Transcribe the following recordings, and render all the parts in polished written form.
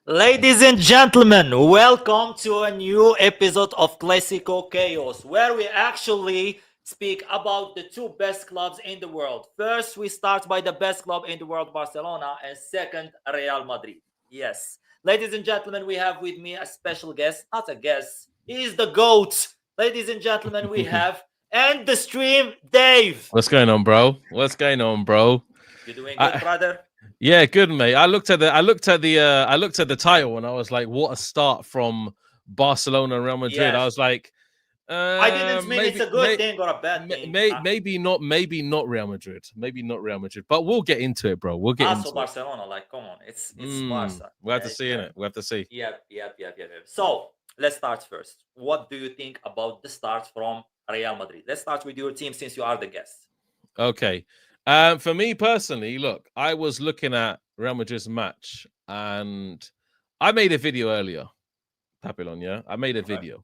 Ladies and gentlemen, welcome to a new episode of Clásico Chaos, where we actually speak about the two best clubs in the world. First, we start by the best club in the world, Barcelona, and second, Real Madrid. Yes, ladies and gentlemen, we have with me a special guest, not a guest, he is the GOAT. Ladies and gentlemen, we have End the Stream, Dave. What's going on, bro? What's going on, bro? You doing good, brother? Yeah, good, mate. I looked at the title and I was like, what a start from Barcelona and Real Madrid. Yes. I was like, I didn't mean it's a good thing or a bad thing. maybe not Real Madrid. Maybe not Real Madrid. But we'll get into it, bro. We'll get Also into Barcelona, like, come on, it's Barca. We have to see in it. We have to see. Yep. So let's start first. What do you think about the start from Real Madrid? Let's start with your team since you are the guest. Okay. For me personally, look, I was looking at Real Madrid's match and I made a video earlier. Papillon, yeah? I made a video.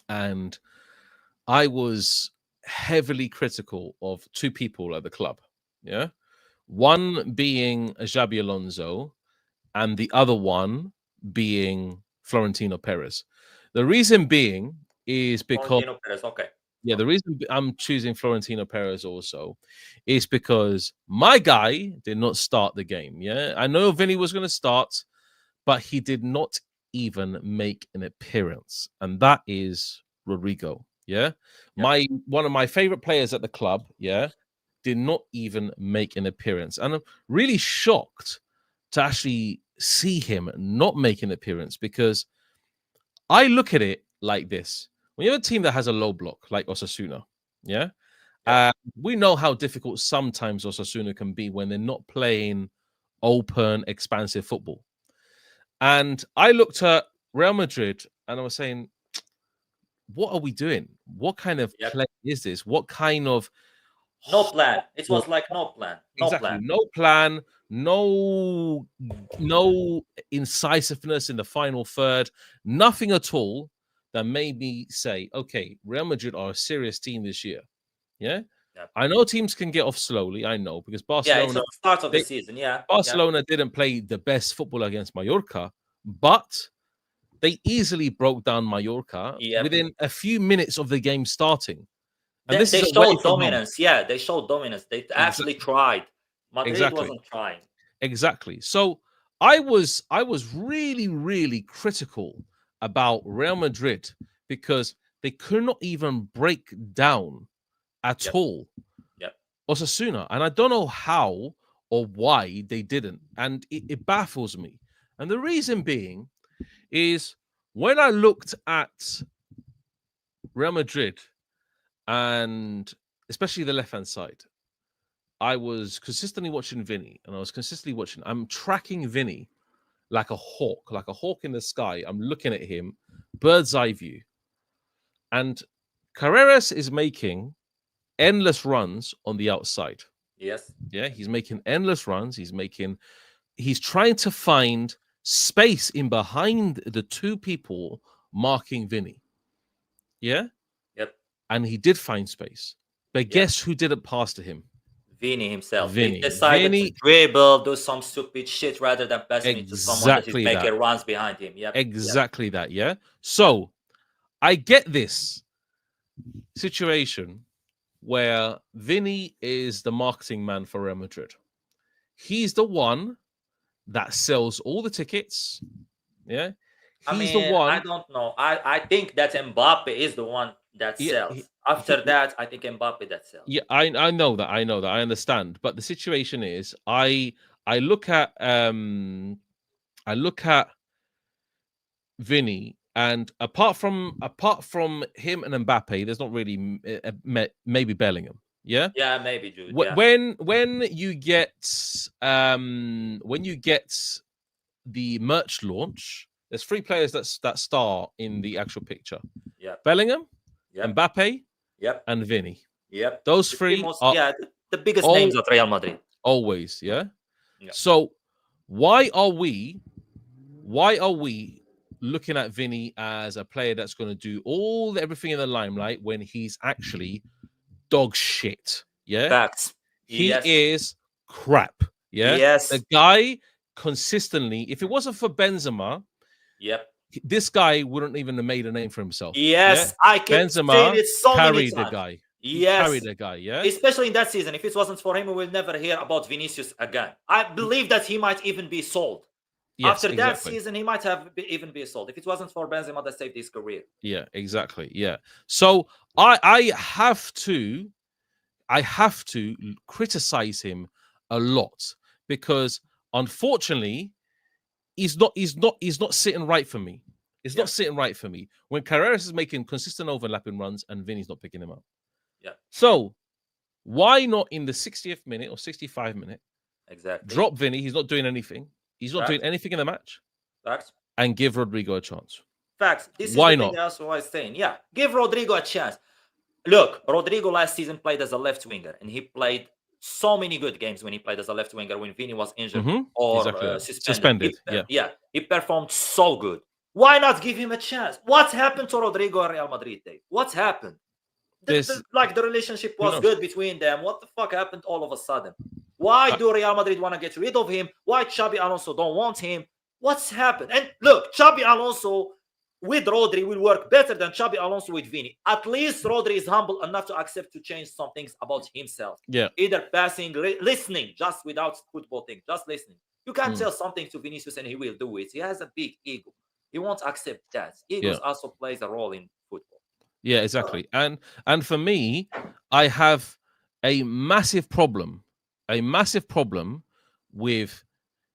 And I was heavily critical of two people at the club. Yeah. One being Xabi Alonso and the other one being Florentino Perez. The reason being is because Florentino Perez, okay. Yeah, the reason I'm choosing Florentino Perez also is because my guy did not start the game. Yeah, I know Vinny was going to start, but he did not even make an appearance, and that is Rodrigo. Yeah, one of my favorite players at the club. Yeah, did not even make an appearance, and I'm really shocked to actually see him not make an appearance because I look at it like this. When you have a team that has a low block like Osasuna, we know how difficult sometimes Osasuna can be when they're not playing open, expansive football. And I looked at Real Madrid and I was saying, what are we doing? What kind of play is this? What kind of... No plan. It was like no plan. No plan, no incisiveness in the final third, nothing at all that made me say, okay, Real Madrid are a serious team this year. Yeah. I know teams can get off slowly. I know because Barcelona, it's the start of the season. Barcelona didn't play the best football against Mallorca, but they easily broke down Mallorca within a few minutes of the game starting. And they showed dominance. Yeah, they showed dominance. They actually tried. Madrid wasn't trying. Exactly. So I was really, really critical about Real Madrid because they could not even break down at all Osasuna. And I don't know how or why they didn't. And it baffles me. And the reason being is when I looked at Real Madrid and especially the left-hand side, I was consistently watching Vinny and I'm tracking Vinny like a hawk in the sky. I'm looking at him, bird's eye view. And Carreras is making endless runs on the outside. Yes. Yeah, he's making endless runs. He's trying to find space in behind the two people marking Vinny. Yeah? Yep. And he did find space. But guess who didn't pass to him? Vinny himself. He decided to dribble, do some stupid shit rather than passing it to someone that is making runs behind him. Yep. Exactly that, yeah? So, I get this situation where Vinny is the marketing man for Real Madrid. He's the one that sells all the tickets. Yeah? The one. I don't know. I think that Mbappe is the one that sells. After that, I think Mbappe that sells. Yeah, I know that. I understand. But the situation is, I look at Vinny, and apart from him and Mbappe, there's not really maybe Bellingham. Yeah. Yeah, maybe Jude. When you get the merch launch, there's three players that star in the actual picture. Yeah. Bellingham, Mbappe, and Vinny. Yep. Those three are the biggest names of Real Madrid. Always, yeah. So why are we looking at Vinny as a player that's going to do everything in the limelight when he's actually dog shit? Yeah. Facts. He is crap. Yeah. Yes. The guy consistently. If it wasn't for Benzema, Yep. this guy wouldn't even have made a name for himself. Yes, Yeah? I kept saying Benzema it so many carried the times. guy. He Yes, carried the guy. Yeah. especially in that season. If it wasn't for him, we will never hear about Vinicius again. I believe that he might even be sold. Yes, After that exactly. season, he might have even be sold. If it wasn't for Benzema that saved his career. Yeah, exactly. Yeah. So I have to criticize him a lot because unfortunately he's not sitting right for me. It's Yeah. not sitting right for me when Carreras is making consistent overlapping runs and Vinny's not picking him up. Yeah. So why not in the 60th minute or 65 minute Exactly. drop Vinny? He's not doing anything. He's not doing anything in the match. Facts. And give Rodrigo a chance. Facts. This is Why the not? thing I was always saying. Yeah, give Rodrigo a chance. Look, Rodrigo last season played as a left winger, and he played so many good games when he played as a left winger when Vini was injured or Exactly. suspended. Yeah. He performed so good. Why not give him a chance? What happened to Rodrigo and Real Madrid, Dave? What's happened? The relationship was good between them. What the fuck happened all of a sudden? Why do Real Madrid want to get rid of him? Why Xabi Alonso don't want him? What's happened? And look, Xabi Alonso with Rodri will work better than Xabi Alonso with Vini. At least Rodri is humble enough to accept to change some things about himself. Yeah. Either passing, listening, just without football thing, just listening. You can tell something to Vinicius and he will do it. He has a big ego. He won't accept that. Egos also plays a role in football. Yeah, exactly. And for me, I have a massive problem with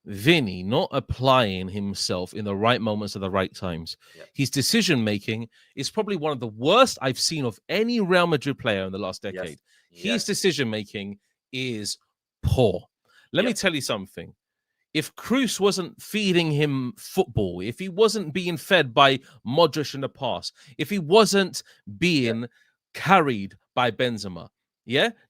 Vinny not applying himself in the right moments at the right times. Yeah. His decision making is probably one of the worst I've seen of any Real Madrid player in the last decade. His decision making is poor. Let me tell you something. If Cruz wasn't feeding him football, if he wasn't being fed by Modric in the past, if he wasn't being carried by Benzema,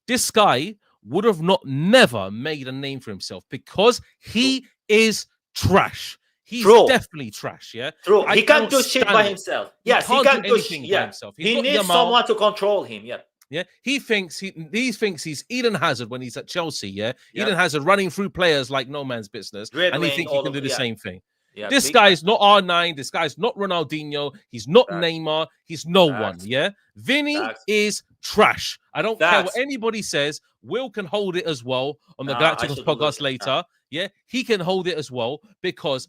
this guy would have never made a name for himself because he is trash. He's definitely trash. Yeah, true. He can't do shit by himself. Yes, he can't do anything by himself. He needs someone to control him. Yeah, he thinks he's Eden Hazard when he's at Chelsea. Yeah, Eden Hazard running through players like no man's business, and he thinks he can do the same thing. Yeah, this guy is not R9. This guy's not Ronaldinho. He's not Neymar. He's no one. Yeah, Vinny is trash. I don't care what anybody says. Will can hold it as well on the Galacticos podcast later. Yeah, he can hold it as well because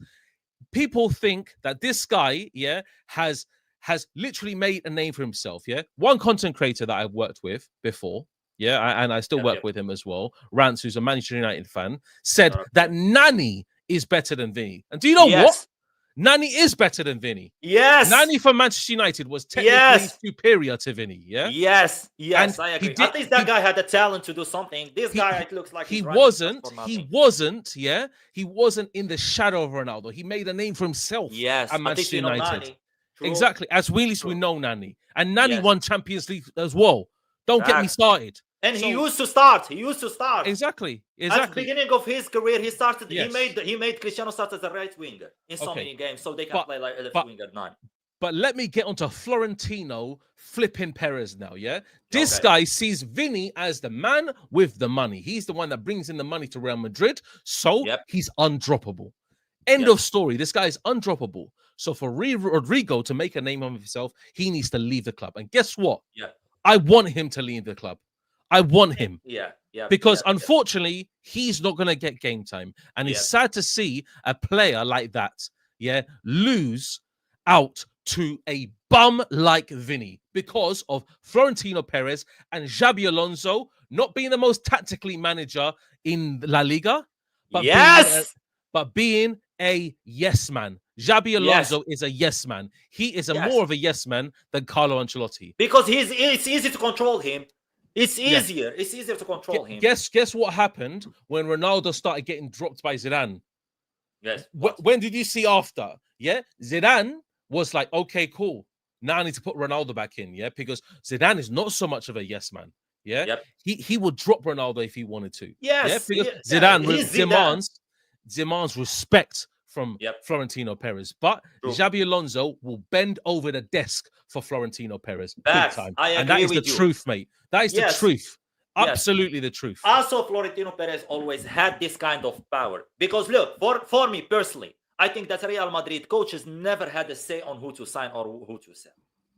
people think that this guy, has literally made a name for himself. Yeah, one content creator that I've worked with before. Yeah, and I still work with him as well. Rance, who's a Manchester United fan, said that Nani is better than Vinny. And do you know what? Nani is better than Vinny. Yes. Nani from Manchester United was technically superior to Vinny. Yeah. Yes, I agree. At least that guy had the talent to do something. This guy, it looks like he wasn't in the shadow of Ronaldo. He made a name for himself. Yes, at Manchester United. Nani. Exactly. As we know Nani. And Nani won Champions League as well. Don't get me started. And he used to start. Exactly. At the beginning of his career, he started. He made Cristiano start as a right winger in so many games, so they can play like a left winger 9. But let me get onto Florentino flipping Perez now. Yeah, this guy sees Vinny as the man with the money. He's the one that brings in the money to Real Madrid, so he's undroppable. End of story. This guy is undroppable. So for Rodrigo to make a name of himself, he needs to leave the club. And guess what? I want him to leave the club. I want him. Because unfortunately, he's not going to get game time. And it's sad to see a player like that, lose out to a bum like Vinny because of Florentino Perez and Xabi Alonso not being the most tactically manager in La Liga, but being a yes man. Xabi Alonso is a yes man. He is more of a yes man than Carlo Ancelotti. Because it's easy to control him. It's easier. It's easier to control him. Guess what happened when Ronaldo started getting dropped by Zidane? Yes. When did you see after? Yeah, Zidane was like, okay, cool. Now I need to put Ronaldo back in. Yeah, because Zidane is not so much of a yes man. Yeah, he would drop Ronaldo if he wanted to. Yes, because Zidane demands respect from Florentino Perez, but Xabi Alonso will bend over the desk for Florentino Perez big time. I agree and that is with the truth, mate. That is the truth. Absolutely the truth. Also, Florentino Perez always had this kind of power. Because look, for me personally, I think that Real Madrid coaches never had a say on who to sign or who to sell.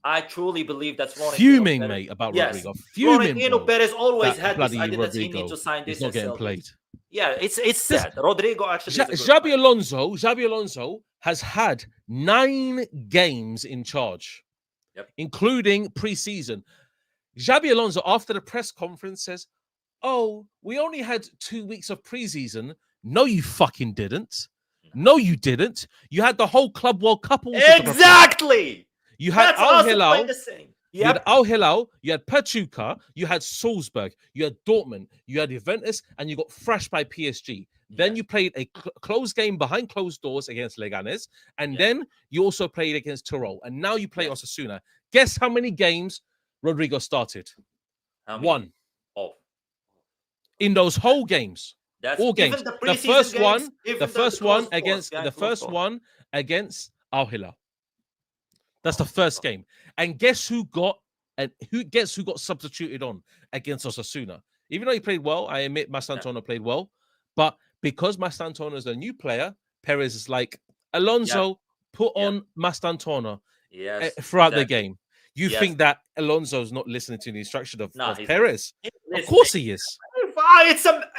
I truly believe that's Florentino Fuming, Perez. mate, about Yes. Rodrigo. Fuming, Florentino bro. Perez always That had this bloody idea that he Rodrigo needs to sign is this not and getting sell played. this. Yeah, it's sad. Rodrigo actually is a good Xabi Alonso has had 9 games in charge, including preseason. Xabi Alonso, after the press conference, says, "Oh, we only had 2 weeks of preseason." No, you fucking didn't. No, you didn't. You had the whole Club World Cup also to prepare. Exactly. You had That's Al also Hilal. quite the same. You had Al Hilal, you had Pachuca, you had Salzburg, you had Dortmund, you had Juventus, and you got thrashed by PSG. Then you played a closed game behind closed doors against Leganes, and then you also played against Tyrol, and now you play Osasuna. Guess how many games Rodrigo started? One. Oh. In those whole games. That's all games. The first one against Al Hilal. That's the first game. And guess who got substituted on against Osasuna? Even though he played well, I admit Mastantuono played well, but because Mastantuono is a new player, Perez is like, Alonso, put on Mastantuono throughout the game. You think that Alonso's not listening to the instruction of Perez? Of course he is.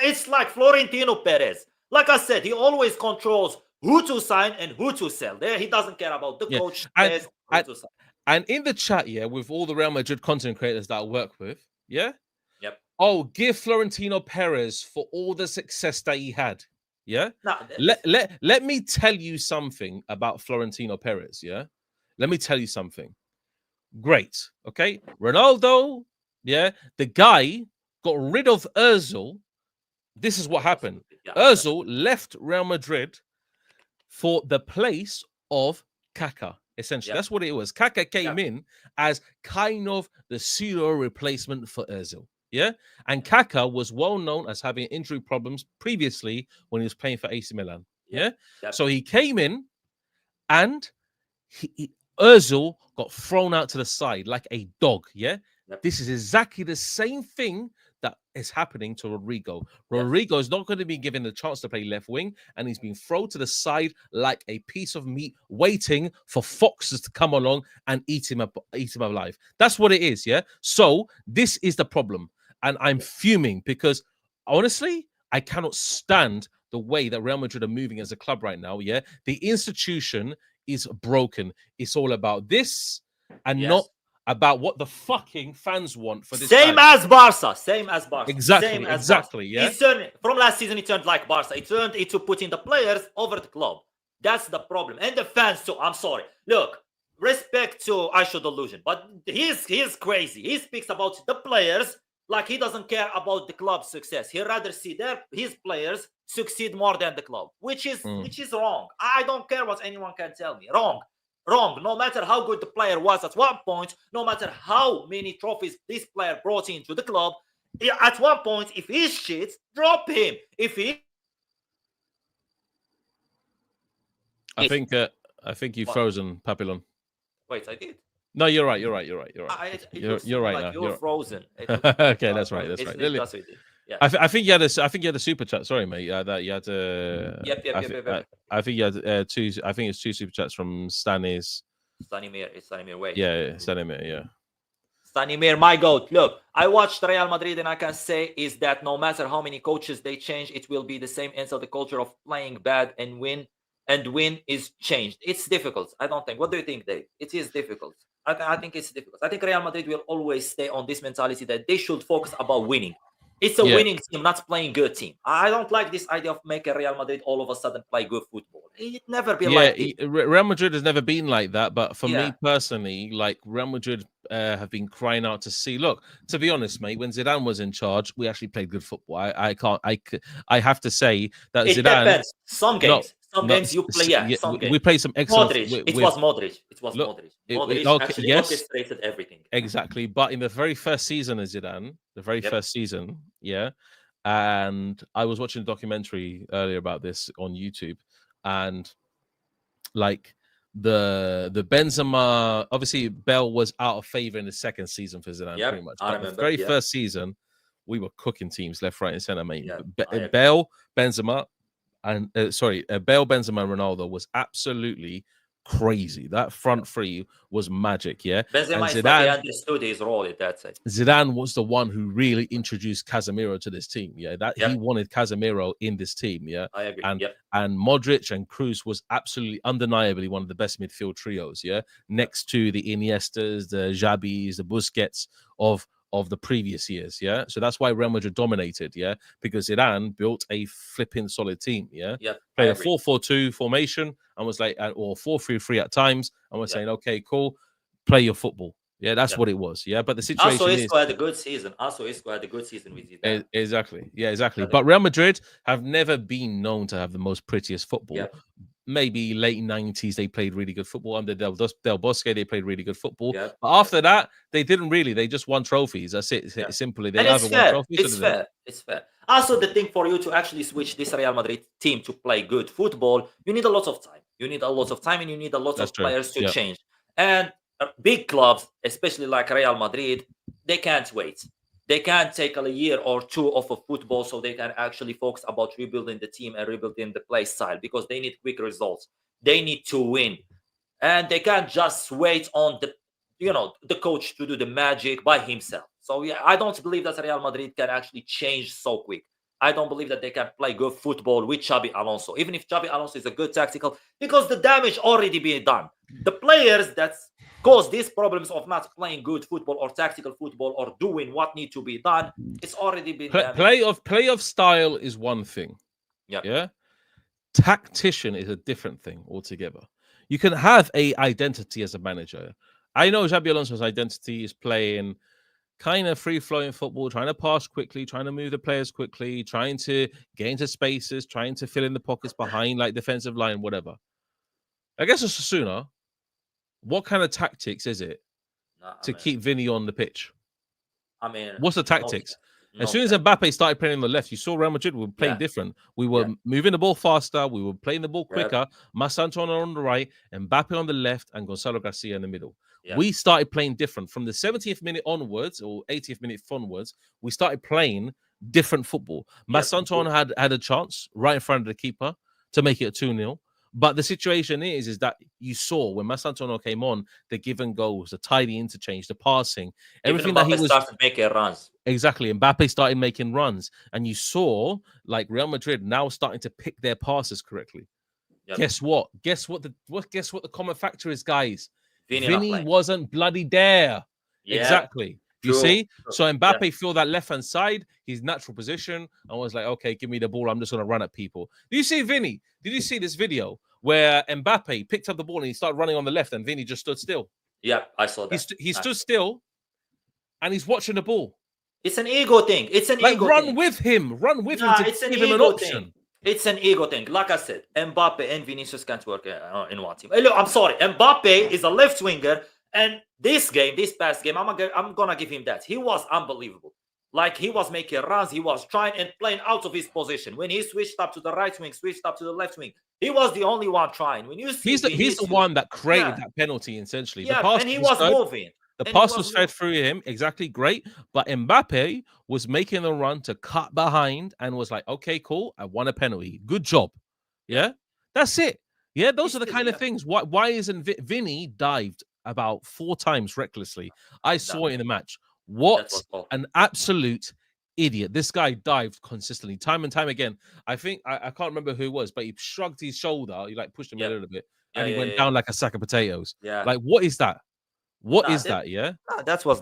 It's like Florentino Perez. Like I said, he always controls who to sign and who to sell. There, he doesn't care about the coach. And in the chat, with all the Real Madrid content creators that I work with, oh, give Florentino Perez for all the success that he had. Let me tell you something about Florentino Perez. Let me tell you something. Great. Okay. Ronaldo, the guy got rid of Ozil. This is what happened. Ozil left Real Madrid for the place of Kaká. Essentially, that's what it was. Kaká came in as kind of the pseudo replacement for Ozil. And Kaká was well known as having injury problems previously when he was playing for AC Milan. So he came in, and Ozil got thrown out to the side like a dog. This is exactly the same thing that is happening to Rodrigo. Rodrigo is not going to be given the chance to play left wing, and he's been thrown to the side like a piece of meat, waiting for foxes to come along and eat him alive. That's what it is. So this is the problem, and I'm fuming because honestly, I cannot stand the way that Real Madrid are moving as a club right now. The institution is broken. It's all about this and not about what the fucking fans want for this. Same as Barca. Exactly. From last season, it turned like Barca. It turned into putting the players over the club. That's the problem. And the fans too. I'm sorry. Look, respect to Aisho Delusion, but he's crazy. He speaks about the players like he doesn't care about the club's success. He'd rather see his players succeed more than the club, which is wrong. I don't care what anyone can tell me. Wrong. No matter how good the player was at one point, no matter how many trophies this player brought into the club, at one point, if he's shit, drop him. I think you've frozen, Papillon. Wait, I did. No, you're right. You're right. You're right. Like you're frozen. Okay, that's right. I think you had a super chat. Sorry, mate. That you had to. Yep. I think you had two. I think it's 2 super chats from Stanimir. It's Stanimir. Wait. Yeah, Stanimir. Yeah. Stanimir, my goat. Look, I watched Real Madrid, and I can say is that no matter how many coaches they change, it will be the same until the culture of playing bad and win is changed. It's difficult. I don't think. What do you think, Dave? It is difficult. I think it's difficult. I think Real Madrid will always stay on this mentality that they should focus about winning. It's a winning team, not playing good team. I don't like this idea of making Real Madrid all of a sudden play good football. It never be like this. Real Madrid has never been like that. But for me personally, like Real Madrid have been crying out to see. Look, to be honest, mate, when Zidane was in charge, we actually played good football. I have to say that it Zidane. Depends. Some games. Some games you play, we play some excellent. Modric. It was Modric. Modric actually orchestrated everything. Exactly, but in the very first season of Zidane, first season, and I was watching a documentary earlier about this on YouTube, and like the Benzema, obviously Bell was out of favor in the second season for Zidane, pretty much. But the very first season we were cooking teams left, right, and center, mate. Yeah, Bale, Benzema, and Bale, Benzema, and Ronaldo was absolutely crazy. That front three was magic, yeah. And Benzema is like he understood his role. That's it. Zidane was the one who really introduced Casemiro to this team. Yeah, he wanted Casemiro in this team. Yeah, I agree. And Modric and Kroos was absolutely undeniably one of the best midfield trios. Yeah, next to the Iniestas, the Xabis, the Busquets of the previous years. Yeah, so that's why Real Madrid dominated. Yeah, because Zidane built a flipping solid team. Yeah, played a 4-4-2 formation and was like, or 4-3-3 at times, and was saying, okay, cool, play your football. Yeah, that's what it was. Yeah, but the situation also Isco had a good season. Isco had a good season with Zidane. Exactly. Yeah, exactly. But Real Madrid have never been known to have the most prettiest football. Yeah. Maybe late 90s, they played really good football. Under Del Bosque, they played really good football. Yeah. But after that, they didn't really. They just won trophies. That's it. Yeah. Simply, they either won trophies. It's fair. It's fair. Also, the thing for you to actually switch this Real Madrid team to play good football, you need a lot of time. You need a lot of time, and you need a lot of players to change. And big clubs, especially like Real Madrid, they can't wait. They can't take a year or two off of football so they can actually focus about rebuilding the team and rebuilding the play style because they need quick results. They need to win. And they can't just wait on the coach to do the magic by himself. So yeah, I don't believe that Real Madrid can actually change so quick. I don't believe that they can play good football with Xabi Alonso, even if Xabi Alonso is a good tactical, because the damage already been done. The players that's caused these problems of not playing good football or tactical football or doing what need to be done, it's already been play of style is one thing. Yeah. Tactician is a different thing altogether. You can have a identity as a manager. I know Xabi Alonso's identity is playing kind of free-flowing football, trying to pass quickly, trying to move the players quickly, trying to get into spaces, trying to fill in the pockets behind like defensive line, whatever. I guess Osasuna, what kind of tactics is it to keep Vinny on the pitch? I mean, what's the tactics? As soon as Mbappe started playing on the left, you saw Real Madrid were playing different. We were moving the ball faster. We were playing the ball quicker. Massantona on the right, Mbappe on the left, and Gonzalo Garcia in the middle. We started playing different. From the 70th minute onwards, or 80th minute onwards, we started playing different football. Massantona had a chance right in front of the keeper to make it a 2-0. But the situation is that you saw when Massantona came on, the give and goes, the tidy interchange, the passing, everything that he was started making runs. Exactly. Mbappe started making runs, and you saw like Real Madrid now starting to pick their passes correctly. Guess what? Guess what the common factor is, guys? Vinny wasn't bloody there. Exactly. You see? So Mbappe filled that left-hand side, his natural position, and was like, okay, give me the ball. I'm just going to run at people. Do you see Vinny? Did you see this video where Mbappe picked up the ball and he started running on the left and Vinny just stood still? Yeah, I saw that. He stood still and he's watching the ball. It's an ego thing. It's an ego thing. thing. Run with him to give him an option. Thing. It's an ego thing. Like I said, Mbappe and Vinicius can't work in one team. Look, I'm sorry. Mbappe is a left winger. And this past game, I'm gonna give him that. He was unbelievable. Like, he was making runs, he was trying and playing out of his position. When he switched up to the right wing, switched up to the left wing, he was the only one trying. When you see he's the one that created that penalty, essentially. Yeah, and he was moving. The pass was fed through him, exactly, great. But Mbappe was making a run to cut behind and was like, okay, cool, I won a penalty. Good job. Yeah, that's it. Yeah, those are the kind of things. Why isn't Vinny dived about 4 times recklessly? I saw it in the match. What an absolute idiot. This guy dived consistently, time and time again. I think, I can't remember who it was, but he shrugged his shoulder. He like pushed him a little bit and he went down like a sack of potatoes. Yeah. Like, what is that? What is that? Yeah. That was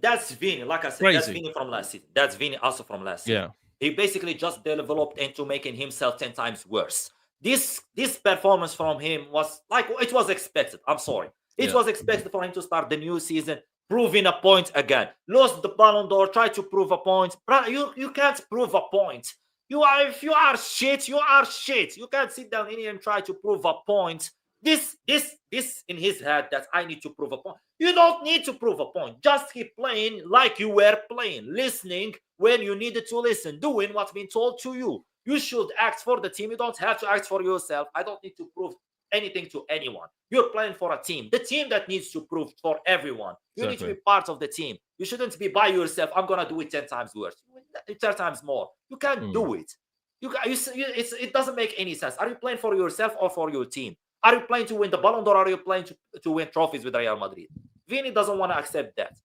that's Vinny. Like I said, crazy. That's Vinny from last season. That's Vinny also from last season. Yeah. He basically just developed into making himself 10 times worse. This performance from him was like, it was expected. I'm sorry. It was expected for him to start the new season proving a point again. Lost the Ballon d'Or, tried to prove a point. Bro, you can't prove a point. If you are shit, you are shit. You can't sit down here and try to prove a point. This in his head that I need to prove a point. You don't need to prove a point. Just keep playing like you were playing, listening when you needed to listen, doing what's been told to you. You should act for the team. You don't have to act for yourself. I don't need to prove anything to anyone. You're playing for a team, the team that needs to prove for everyone. You need to be part of the team. You shouldn't be by yourself. I'm gonna do it 10 times worse, 10 times more. You can't do it. It doesn't make any sense. Are you playing for yourself or for your team? Are you playing to win the Ballon d'Or, or are you playing to win trophies with Real Madrid? Vini doesn't want to accept that.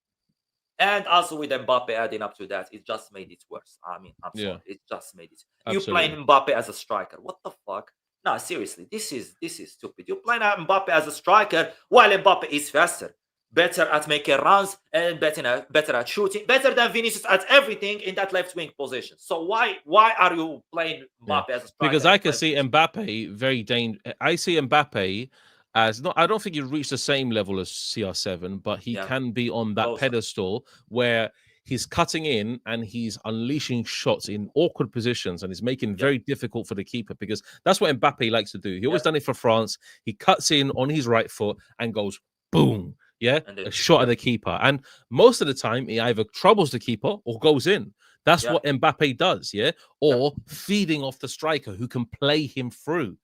And also with Mbappe adding up to that, it just made it worse. I mean, I'm sorry, it just made it. You playing Mbappe as a striker? What the fuck? No, seriously, this is stupid. You playing Mbappe as a striker while Mbappe is faster, better at making runs, and better at shooting, better than Vinicius at everything in that left wing position. So why are you playing Mbappe as a striker? Because I can see Mbappe very dangerous. I see Mbappe as not. I don't think he reached the same level as CR7, but he can be on that pedestal where he's cutting in and he's unleashing shots in awkward positions and he's making it very difficult for the keeper, because that's what Mbappe likes to do. He always done it for France. He cuts in on his right foot and goes boom. Yeah, a shot at the keeper. And most of the time, he either troubles the keeper or goes in. That's what Mbappe does, or feeding off the striker who can play him through.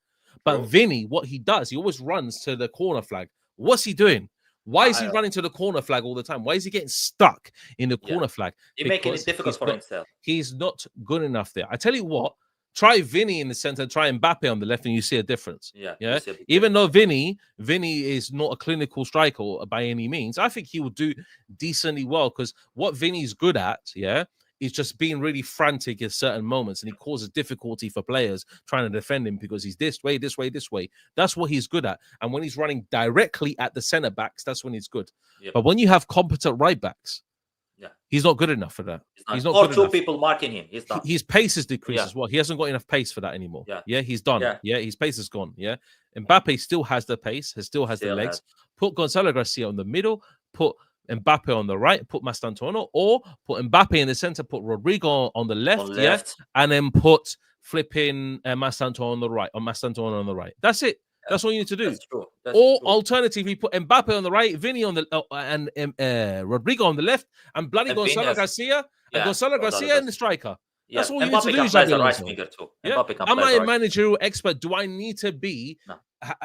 But Vinny, what he does, he always runs to the corner flag. What's he doing? Why is he running to the corner flag all the time? Why is he getting stuck in the corner flag? He's making it difficult for himself. He's not good enough there. I tell you what, try Vinny in the center, try Mbappe on the left, and you see a difference. Yeah. Even though Vinny is not a clinical striker by any means, I think he will do decently well, because what Vinny's good at, is just being really frantic at certain moments, and he causes difficulty for players trying to defend him because he's this way. That's what he's good at. And when he's running directly at the center backs, that's when he's good. But when you have competent right backs, he's not good enough for that. He's not or good two enough. People marking him. He's done. His pace is decreased as well. He hasn't got enough pace for that anymore. He's done. His pace is gone. Mbappe still has the pace, still has the legs. Put Gonzalo Garcia on the middle, put Mbappe on the right, put Mastantuono, or put Mbappe in the center, put Rodrigo on the left, and then put flipping Mastantuono on the right, or Mastantuono on the right. That's it. That's all you need to do. That's true. Alternatively, put Mbappe on the right, Vinny on the and Rodrigo on the left, and bloody Gonzalo Garcia and Gonzalo Garcia in the striker. That's all you need to do. Am I a managerial expert? Do I need to be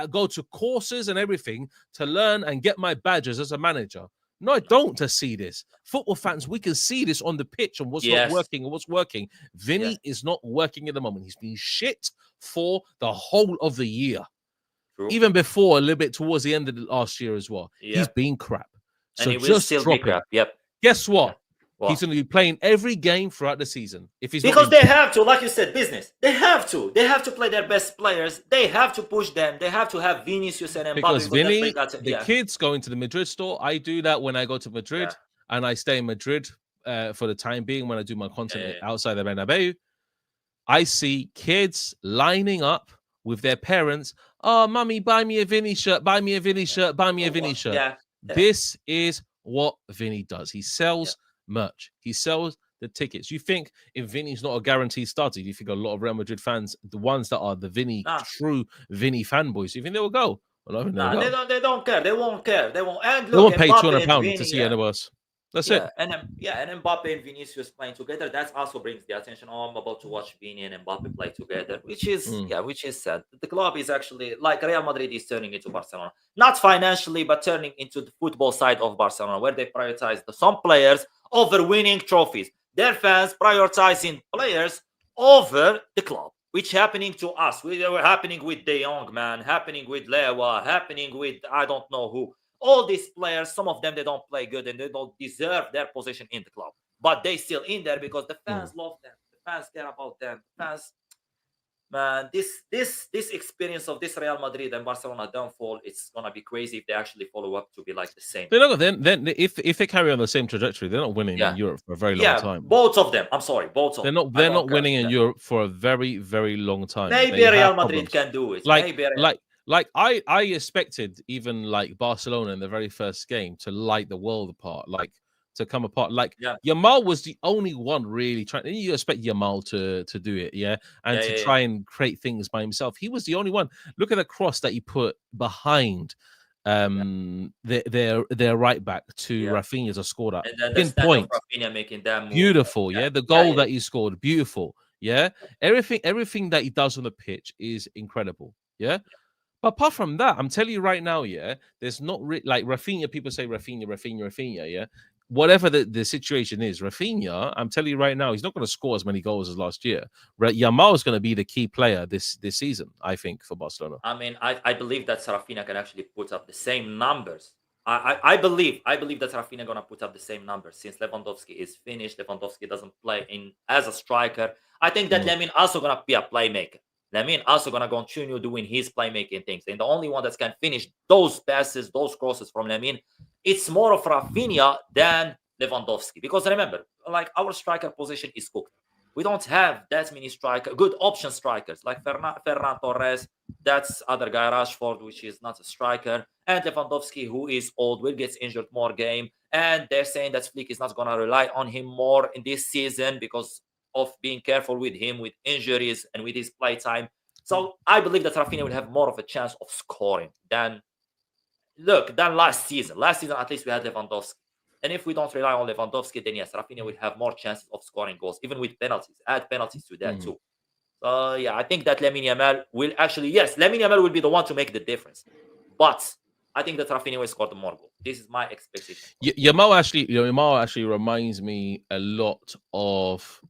go to courses and everything to learn and get my badges as a manager? No, I don't to see this. Football fans, we can see this on the pitch and what's not working and what's working. Vinny is not working at the moment. He's been shit for the whole of the year. True. Even before, a little bit towards the end of the last year as well. He's been crap. So and he will still be crap. Guess what? He's going to be playing every game throughout the season. If he's because they have to, like you said, business. They have to. They have to play their best players. They have to push them. They have to have Vinicius and Mbappe. Because Vinny, the kids going to the Madrid store. I do that when I go to Madrid, and I stay in Madrid for the time being when I do my content outside the Bernabeu. I see kids lining up with their parents. Oh, mummy, buy me a Vinny shirt. Buy me a Vinny shirt. Buy me a Vinny shirt. This is what Vinny does. He sells merch. He sells the tickets. You think if Vinny's not a guaranteed starter, you think a lot of Real Madrid fans, the ones that are the Vinny, true Vinny fanboys, you think they will go? Well, they don't care. They won't care. They won't. And look, they won't pay £200 to see anyone else. That's it. And Mbappe and Vinicius playing together, that also brings the attention. Oh, I'm about to watch Vini and Mbappe play together, which is sad. The club is actually like Real Madrid is turning into Barcelona, not financially, but turning into the football side of Barcelona, where they prioritize some players over winning trophies. Their fans prioritizing players over the club, which happening to us. We were happening with De Jong, man, happening with Lewa, happening with I don't know who. All these players, some of them, they don't play good and they don't deserve their position in the club. But they still in there because the fans love them. The fans care about them. The fans, man, this experience of this Real Madrid and Barcelona downfall, it's gonna be crazy if they actually follow up to be like the same. They're not, then if they carry on the same trajectory, they're not winning in Europe for a very long time. Both of them. I'm sorry, both of them. They're not winning in Europe for a very, very long time. Maybe Real Madrid can do it. Like I expected even like Barcelona in the very first game to light the world apart, like to come apart. Like Yamal was the only one really trying. You expect Yamal to do it, and to try and create things by himself. He was the only one. Look at the cross that he put behind their right back to Rafinha to score that pinpoint. Rafinha making that move. Beautiful, the goal that he scored, beautiful, everything that he does on the pitch is incredible, But apart from that, I'm telling you right now, yeah, there's not like Rafinha. People say Rafinha, yeah. Whatever the situation is, Rafinha, I'm telling you right now, he's not going to score as many goals as last year. Yamal is going to be the key player this season, I think, for Barcelona. I mean, I believe that Sarafina can actually put up the same numbers. I believe that Sarafina gonna put up the same numbers since Lewandowski is finished. Lewandowski doesn't play in as a striker. I think that Mm. Lemine also gonna be a playmaker. Lemine also gonna continue doing his playmaking things. And the only one that can finish those passes, those crosses from Lemine, it's more of Rafinha than Lewandowski. Because remember, like our striker position is cooked. We don't have that many good option strikers like Ferran Torres. That's other guy Rashford, which is not a striker, and Lewandowski, who is old, will get injured more game. And they're saying that Flick is not gonna rely on him more in this season because of being careful with him with injuries and with his play time. So I believe that Rafinha will have more of a chance of scoring than last season. Last season, at least we had Lewandowski. And if we don't rely on Lewandowski, then yes, Rafinha will have more chances of scoring goals, even with penalties. Add penalties to that too. Yeah, I think that Lamine Yamal will actually, yes, Lamine Yamal will be the one to make the difference. But I think that Rafinha will score the more goals. This is my expectation. Yamal actually reminds me a lot of.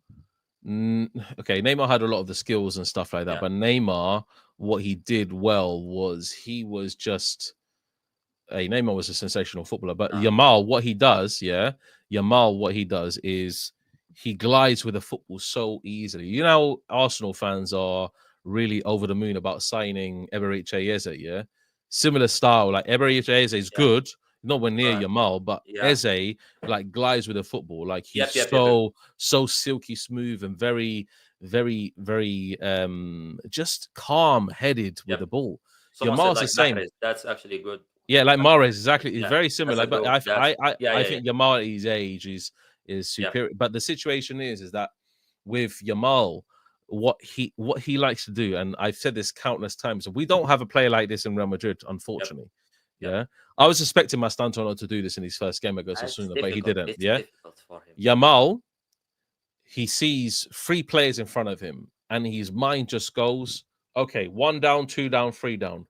Okay, Neymar had a lot of the skills and stuff like that, Yeah. but Neymar, what he did well was he was just. Neymar was a sensational footballer, but Yamal, what he does is he glides with the football so easily. You know, Arsenal fans are really over the moon about signing Eberechi Eze, yeah? Similar style, like Eberechi Eze is good, nowhere near Yamal, but Eze like glides with the football. Like he's so silky smooth and very, very, very just calm-headed with the ball. Someone Yamal's said, the same. Mahrez. That's actually good. Yeah, like Mahrez, exactly. It's very similar. But I think Yamal at his age is superior. But the situation is that with Yamal, what he likes to do, and I've said this countless times, we don't have a player like this in Real Madrid, unfortunately. Yeah. I was expecting Mastantuono to do this in his first game against Osasuna, but he didn't. It's difficult for him. Yamal, he sees 3 players in front of him, and his mind just goes, okay, 1 down, 2 down, 3 down.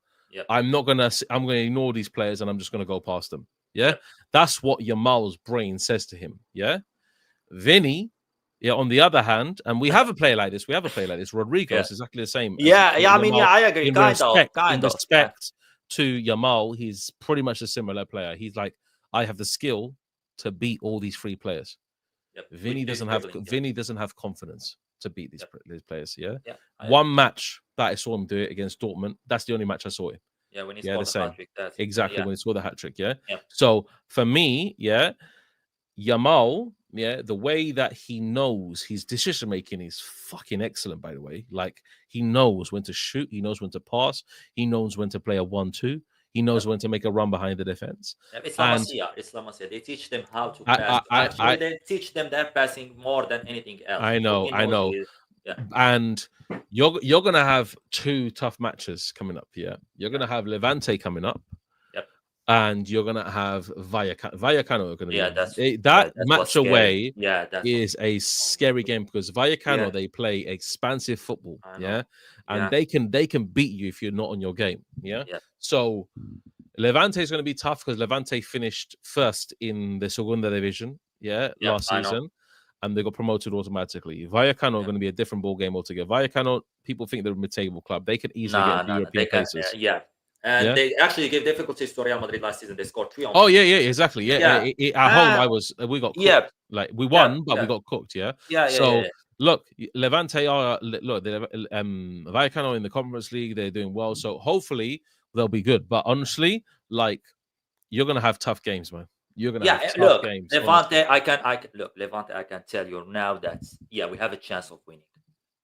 I'm gonna ignore these players and I'm just gonna go past them. That's what Yamal's brain says to him. Vinny, on the other hand, and we have a player like this. Rodrigo is exactly the same. I agree. In respect to Yamal, he's pretty much a similar player. He's like, I have the skill to beat all these 3 players. Vinny doesn't have confidence to beat these players. One match that I saw him do it against Dortmund. That's the only match I saw him. When he scored the hat-trick. Exactly, when he scored the hat-trick. So for me, Yamal, the way that he knows his decision making is fucking excellent. By the way, like he knows when to shoot, he knows when to pass, he knows when to play a 1-2. He knows when to make a run behind the defense. It's La Masia. They teach them how to pass. They teach them their passing more than anything else. I know. And you're gonna have 2 tough matches coming up. You're gonna have Levante coming up. And you're gonna have Vallecano. That match away is a scary game because Vallecano they play expansive football. And they can beat you if you're not on your game. So Levante is going to be tough because Levante finished first in the Segunda Division. Last season. And they got promoted automatically. Vallecano are going to be a different ball game altogether. Vallecano, people think they're a mid-table club. They could easily get into European places. And they actually gave difficulties to Real Madrid last season. They scored 3 on. Oh exactly. At home, we got cooked. Like we won, but we got cooked. Look, Levante are Vallecano in the Conference League. They're doing well, so hopefully they'll be good. But honestly, like you're gonna have tough games, man. You're gonna have tough games. Levante, I can tell you now that we have a chance of winning.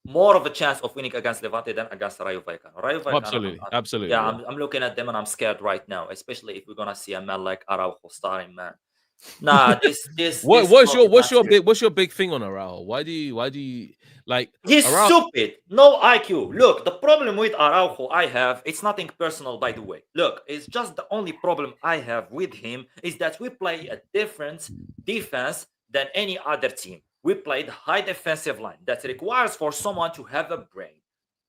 More of a chance of winning against Levante than against Rayo Vallecano. Absolutely. I'm looking at them and I'm scared right now, especially if we're gonna see a man like Araujo starting, man. Nah, what's your big thing on Araujo? Why do you like? He's stupid, no IQ. Look, the problem with Araujo it's nothing personal, by the way. Look, it's just the only problem I have with him is that we play a different defense than any other team. We played high defensive line that requires for someone to have a brain.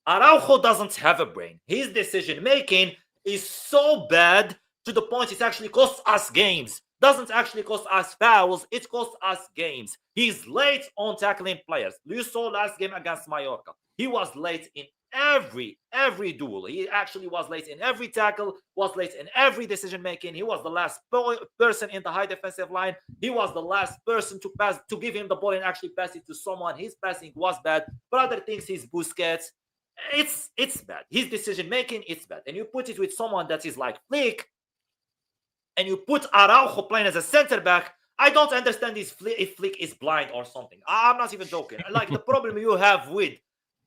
Araujo doesn't have a brain. His decision making is so bad to the point it actually costs us games. Doesn't actually cost us fouls, it costs us games. He's late on tackling players. You saw last game against Mallorca. He was late in every duel. He actually was late in every tackle, was late in every decision making. He was the last person in the high defensive line. He was the last person to pass, to give him the ball and actually pass it to someone. His passing was bad. Brother thinks he's Busquets. It's bad. His decision making, it's bad. And you put it with someone that is like Flick, and you put Araujo playing as a center back. I don't understand if Flick is blind or something. I'm not even joking. Like the problem you have with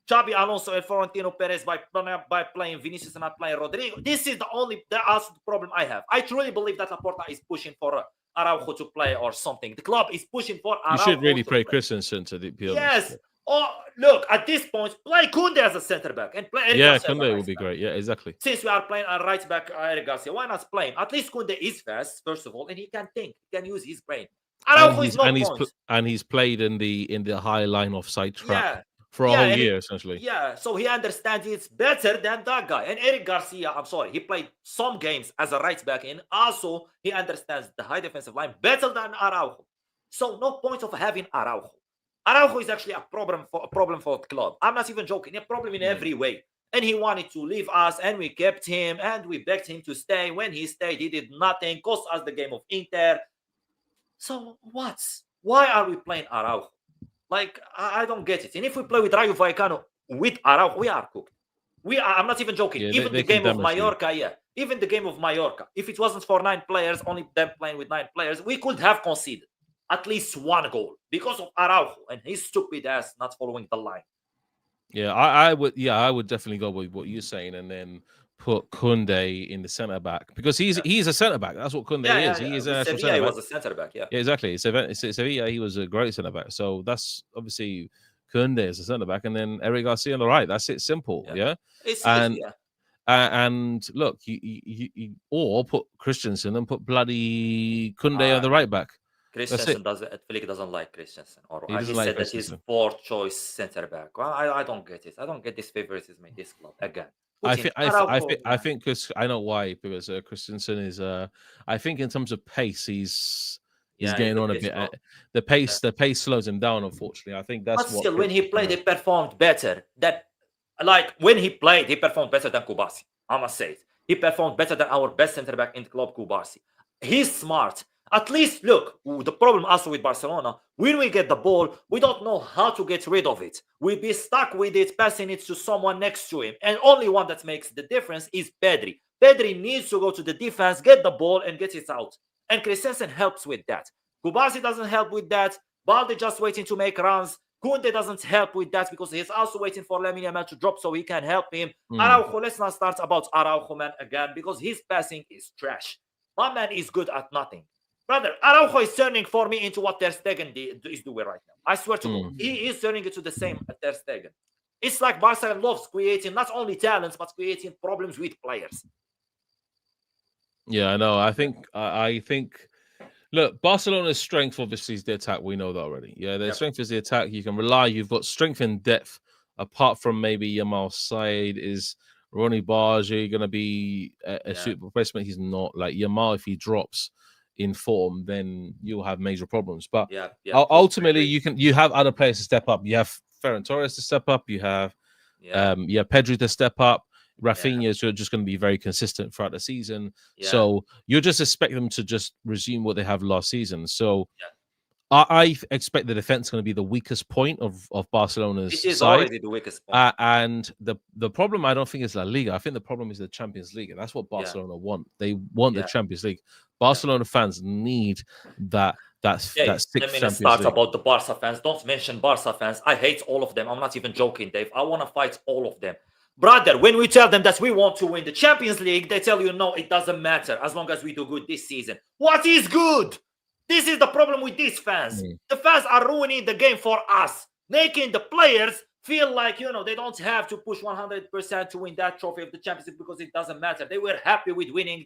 Xabi Alonso and Florentino Perez by playing Vinicius and not playing Rodrigo. This is that's the problem I have. I truly believe that Laporta is pushing for Araujo to play or something. The club is pushing for Araujo. You should really play Christensen to be honest. Yes. Oh, look, at this point, play Koundé as a center back and play Eric Garcia. Koundé would be great. Yeah, exactly. Since we are playing a right back Eric Garcia, why not play him? At least Koundé is fast, first of all, and he can think. He can use his brain. Araujo is no point. And he's played in the high line offside trap for a whole year, essentially. Yeah, so he understands it's better than that guy. And Eric Garcia, I'm sorry, he played some games as a right back, and also he understands the high defensive line better than Araujo. So no point of having Araujo. Araujo is actually a problem for the club. I'm not even joking. A problem in every way. And he wanted to leave us, and we kept him, and we begged him to stay. When he stayed, he did nothing. Cost us the game of Inter. So what? Why are we playing Araujo? Like, I don't get it. And if we play with Rayo Vallecano with Araujo, we are cooked. I'm not even joking. Yeah, even the game of Mallorca, even the game of Mallorca, if it wasn't for 9 players, only them playing with 9 players, we could have conceded at least 1 goal because of Araujo and his stupid ass not following the line. Yeah, I would definitely go with what you're saying, and then put Koundé in the centre back, because he's a centre back. That's what Koundé is. He is an actual centre back. He was a centre back. Yeah, exactly. Sevilla, he was a great centre back. So that's obviously Koundé as a centre back, and then Eric Garcia on the right. That's it. Simple. Yeah. It's easy, and look, you or put Christensen and put bloody Koundé on the right back. Christensen doesn't like Christensen, or he said that he's 4th choice centre back. Well, I don't get it. I don't get this favoritism in this club again. I think because I know why, because Christensen is I think in terms of pace he's getting on a bit. The pace slows him down, unfortunately. I think that's but still, when he played, he performed better. When he played, he performed better than Kubasi. I must say it. He performed better than our best centre back in the club, Kubasi. He's smart. At least, look, the problem also with Barcelona, when we get the ball, we don't know how to get rid of it. We be stuck with it, passing it to someone next to him. And only one that makes the difference is Pedri. Pedri needs to go to the defense, get the ball, and get it out. And Christensen helps with that. Kubasi doesn't help with that. Balde just waiting to make runs. Koundé doesn't help with that because he's also waiting for Lamine Yamal to drop so he can help him. Araujo, let's not start about Araujo, man, again, because his passing is trash. My man is good at nothing. Brother, Araujo is turning for me into what Ter Stegen is doing right now. I swear to God, he is turning into the same Ter Stegen. It's like Barcelona loves creating not only talents, but creating problems with players. Yeah, I know. I think, look, Barcelona's strength obviously is the attack. We know that already. Yeah, their strength is the attack. You can rely. You've got strength and depth. Apart from maybe Yamal's side, is Ronny Barge going to be a super replacement? He's not. Like Yamal, if he drops in form, then you'll have major problems. But ultimately, you have other players to step up. You have Ferran Torres to step up. You have Pedri to step up. Rafinha is just going to be very consistent throughout the season. So you just expect them to just resume what they have last season. So I expect the defense going to be the weakest point of Barcelona's side. It is already the weakest point. And the problem, I don't think, is La Liga. I think the problem is the Champions League. And that's what Barcelona want. They want the Champions League. Barcelona fans need that sixth Champions League. Start about the Barca fans. Don't mention Barca fans. I hate all of them. I'm not even joking, Dave. I want to fight all of them. Brother, when we tell them that we want to win the Champions League, they tell you, no, it doesn't matter as long as we do good this season. What is good? This is the problem with these fans. The fans are ruining the game for us, making the players feel like, they don't have to push 100% to win that trophy of the Champions League because it doesn't matter. They were happy with winning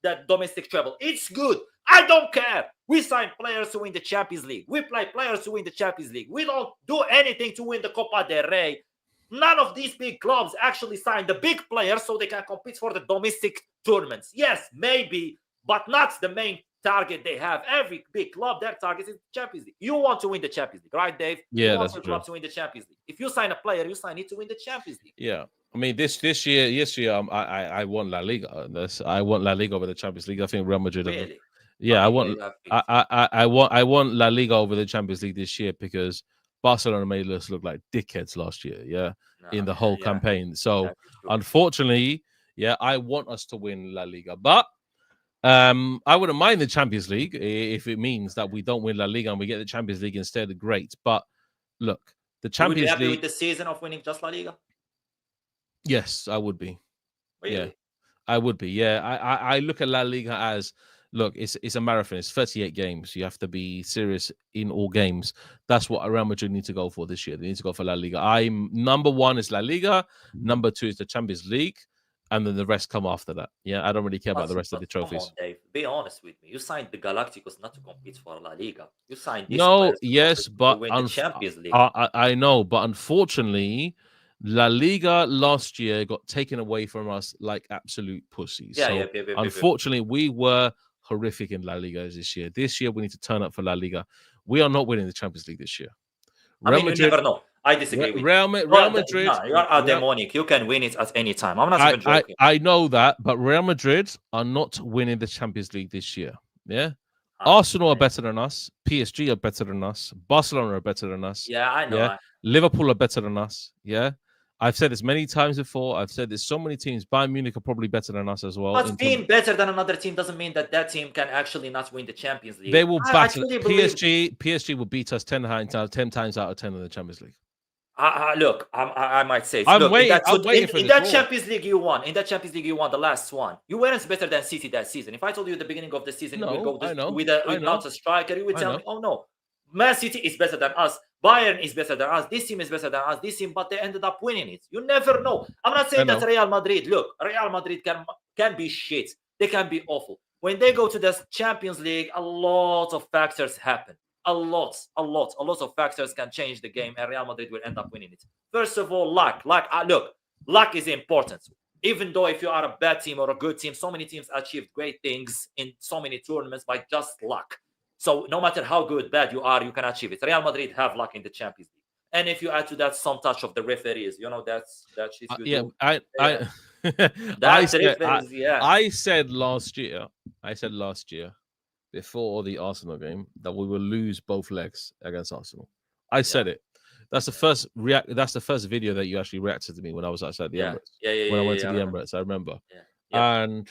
that domestic treble. It's good. I don't care. We sign players to win the Champions League. We play players to win the Champions League. We don't do anything to win the Copa del Rey. None of these big clubs actually signed the big players so they can compete for the domestic tournaments. Yes, maybe, but not the main target they have. Every big club, their target is the Champions League. You want to win the Champions League, right, Dave? Yeah, you want that's your true. club to win the Champions League. If you sign a player, you sign it to win the Champions League. Yeah. I mean, this year, I want La Liga. I want La Liga over the Champions League. I think Real Madrid. Really? Yeah, La I Liga, want you have faith. I want La Liga over the Champions League this year because Barcelona made us look like dickheads last year. Yeah, No, in the man, whole yeah, campaign. So yeah, it's true. unfortunately, yeah, I want us to win La Liga, but I wouldn't mind the Champions League if it means that we don't win La Liga and we get the Champions League instead. Great, but look, the You would be Champions happy with League. the season of winning just La Liga? Yes, I would be. Really? Yeah, I would be. Yeah, I look at La Liga as, look, it's a marathon. It's 38 games. You have to be serious in all games. That's what Real Madrid need to go for this year. They need to go for La Liga. I'm number one is La Liga. Number two is the Champions League, and then the rest come after that. Yeah, I don't really care about the rest of the Come on, trophies. Dave. Be honest with me. You signed the Galacticos not to compete for La Liga. You signed these No, players yes, to but win the Champions League. I know, but unfortunately, La Liga last year got taken away from us like absolute pussies. Yeah, So yeah. unfortunately, we were horrific in La Liga this year. This year, we need to turn up for La Liga. We are not winning the Champions League this year. I mean, you never know. I disagree with you. Real Madrid. No, you are a demonic. You can win it at any time. I'm not even joking. I know that, but Real Madrid are not winning the Champions League this year. Yeah. Arsenal are better than us. PSG are better than us. Barcelona are better than us. Yeah, I know. Yeah. Liverpool are better than us. Yeah. I've said this many times before. I've said this so many teams. Bayern Munich are probably better than us as well. But being better than another team doesn't mean that team can actually not win the Champions League. They will battle. PSG. PSG will beat us 10 times out of 10 in the Champions League. Look, I might say. I'm waiting for in that Champions League you won. In that Champions League you won, the last one. You weren't better than City that season. If I told you at the beginning of the season you will go without a striker, you would tell me, "Oh no, Man City is better than us. Bayern is better than us. This team is better than us. This team," but they ended up winning it. You never know. I'm not saying that Real Madrid. Look, Real Madrid can be shit. They can be awful. When they go to the Champions League, a lot of factors happen. A lot of factors can change the game, and Real Madrid will end up winning it. First of all, luck. Look, luck is important. Even though if you are a bad team or a good team, so many teams achieved great things in so many tournaments by just luck. So no matter how good, bad you are, you can achieve it. Real Madrid have luck in the Champions League, and if you add to that some touch of the referees, that's shit you do. I said last year before the Arsenal game that we will lose both legs against Arsenal. I said it. That's the first That's the first video that you actually reacted to me when I was outside the Emirates. When I went to the Emirates, I remember. And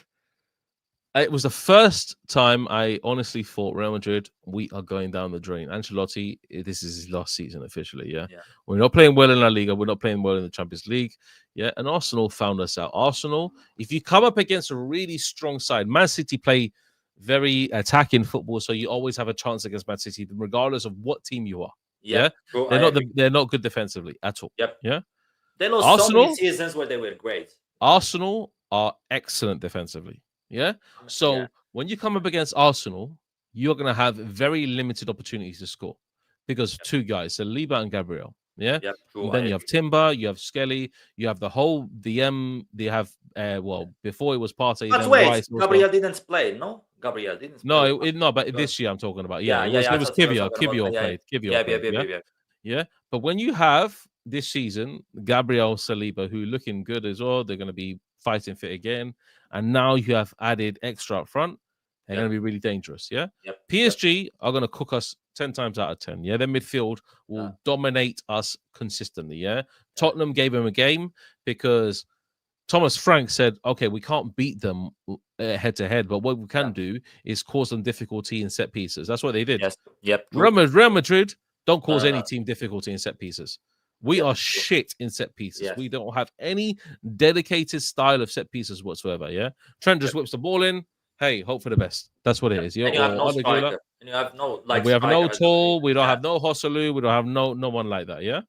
it was the first time I honestly thought Real Madrid, we are going down the drain. Ancelotti, this is his last season officially. Yeah. We're not playing well in La Liga. We're not playing well in the Champions League. Yeah. And Arsenal found us out. Arsenal, if you come up against a really strong side, Man City play very attacking football, so you always have a chance against Man City, regardless of what team you are. They're not good defensively at all. Yeah, they lost so many seasons where they were great. Arsenal are excellent defensively. Yeah, so when you come up against Arsenal, you're going to have very limited opportunities to score because of two guys, Saliba and Gabriel. Yeah. And then you have Timber, you have Skelly, you have the whole DM. They have before it was Partey. But wait, Gabriel didn't play. No, Gabriel didn't. No, but this year I'm talking about. It was Kivio. Kivio played. Yeah. But when you have this season Gabriel, Saliba, who looking good as well, they're going to be fighting fit again, and now you have added extra up front. They're going to be really dangerous. Yeah. PSG are going to cook us 10 times out of 10. Yeah. Their midfield will dominate us consistently. Yeah. Tottenham gave him a game because Thomas Frank said, okay, we can't beat them head to head, but what we can do is cause them difficulty in set pieces. That's what they did. Real Madrid don't cause any team difficulty in set pieces. We are shit in set pieces. We don't have any dedicated style of set pieces whatsoever. Yeah. Trent just whips the ball in. Hey, hope for the best. That's what it is. Yeah. And you have no striker. And you have no we have no Tall. We don't have no Hosselu. We don't have no one like that. Yeah.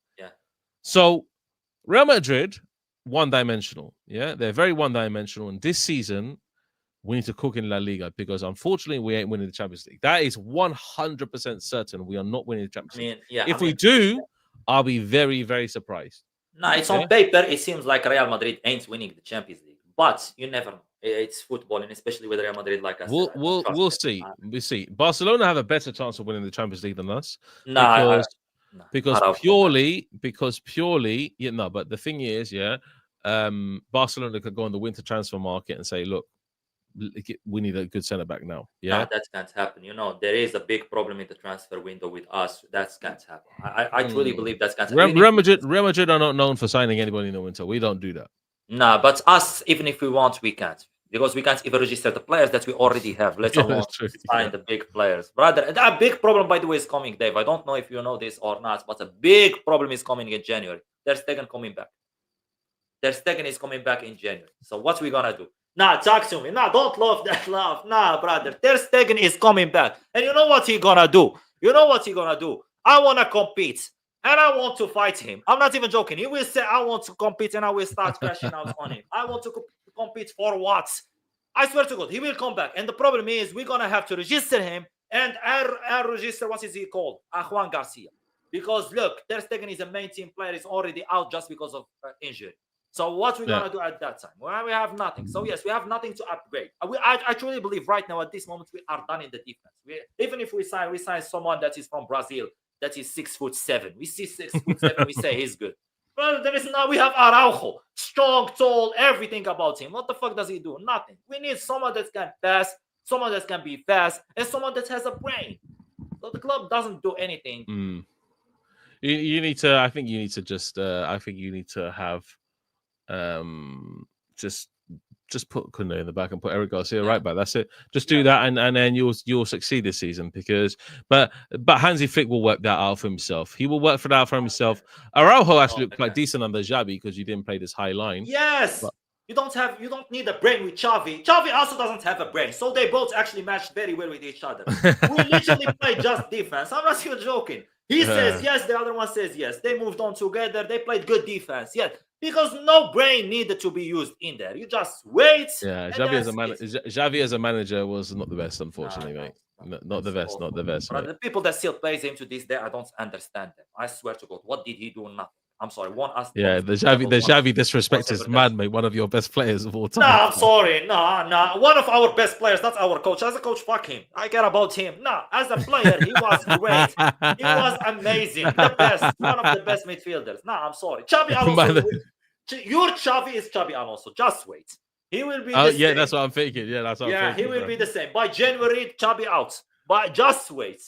So Real Madrid, one-dimensional. Yeah, they're very one-dimensional. And this season, we need to cook in La Liga because unfortunately we ain't winning the Champions League. That is 100% certain. We are not winning the Champions League. If we do, I'll be very, very surprised. No, it's on paper. It seems like Real Madrid ain't winning the Champions League, but you never know. It's football, and especially with Real Madrid, like I said, I don't trust We'll them. see. We see. Barcelona have a better chance of winning the Champions League than us No, no, because Araujo, man. purely, you know. But the thing is, Barcelona could go on the winter transfer market and say, look, we need a good centre back now. Yeah, Nah, that can't happen. You know, there is a big problem in the transfer window with us. That can't happen. I truly believe that can't happen. Real Madrid are not known for signing anybody in the winter. We don't do that. Nah, but us, even if we want, we can't. Because we can't even register the players that we already have, let alone sign the big players. Brother, that big problem, by the way, is coming, Dave. I don't know if you know this or not, but a big problem is coming in January. Ter Stegen coming back. Ter Stegen is coming back in January. So what we gonna do? Nah, talk to me. Nah, don't love that love. Nah, brother. Ter Stegen is coming back. And you know what he gonna do? You know what he gonna do? I wanna compete. And I want to fight him. I'm not even joking. He will say, I want to compete, and I will start crashing out on him. I want to compete for what? I swear to God, he will come back. And the problem is, we're going to have to register him and register, what is he called? Juan Garcia. Because look, Ter Stegen is a main team player. He's already out just because of injury. So what we're going to do at that time? Well, we have nothing. So yes, we have nothing to upgrade. I truly believe right now at this moment, we are done in the defense. Even if we sign someone that is from Brazil, that is 6'7". We see 6'7", we say he's good. Well, we have Araujo, strong, tall, everything about him. What the fuck does he do? Nothing. We need someone that can pass, someone that can be fast, and someone that has a brain. So the club doesn't do anything. You need to. I think you need to just. I think you need to have, just put Kunde in the back and put Eric Garcia right back. That's it. Just do that, and then you'll succeed this season. But Hansi Flick will work that out for himself. He will work that out for himself. Araujo actually looked quite decent under Xavi because you didn't play this high line. Yes. But you don't need a brain with Xavi. Xavi also doesn't have a brain, so they both actually matched very well with each other. We literally play just defense. I'm not even joking. He says yes, the other one says yes. They moved on together. They played good defense. Yeah. Because no brain needed to be used in there. You just wait. Yeah, Xavi as a manager was not the best, unfortunately, mate. Not the best, not the best. But the people that still plays him to this day, I don't understand them. I swear to God, what did he do? Nothing. I'm sorry. The Xavi disrespect is mad, mate. One of your best players of all time. No, I'm sorry. No. One of our best players, not our coach. As a coach, fuck him. I care about him. No, as a player, he was great. He was amazing. The best. One of the best midfielders. No, I'm sorry. Xabi Alonso. Your Xavi is Xabi Alonso. Just wait. He will be the same. That's what I'm thinking. Yeah, that's what I'm thinking. He will be the same. By January, Xabi out. But just wait.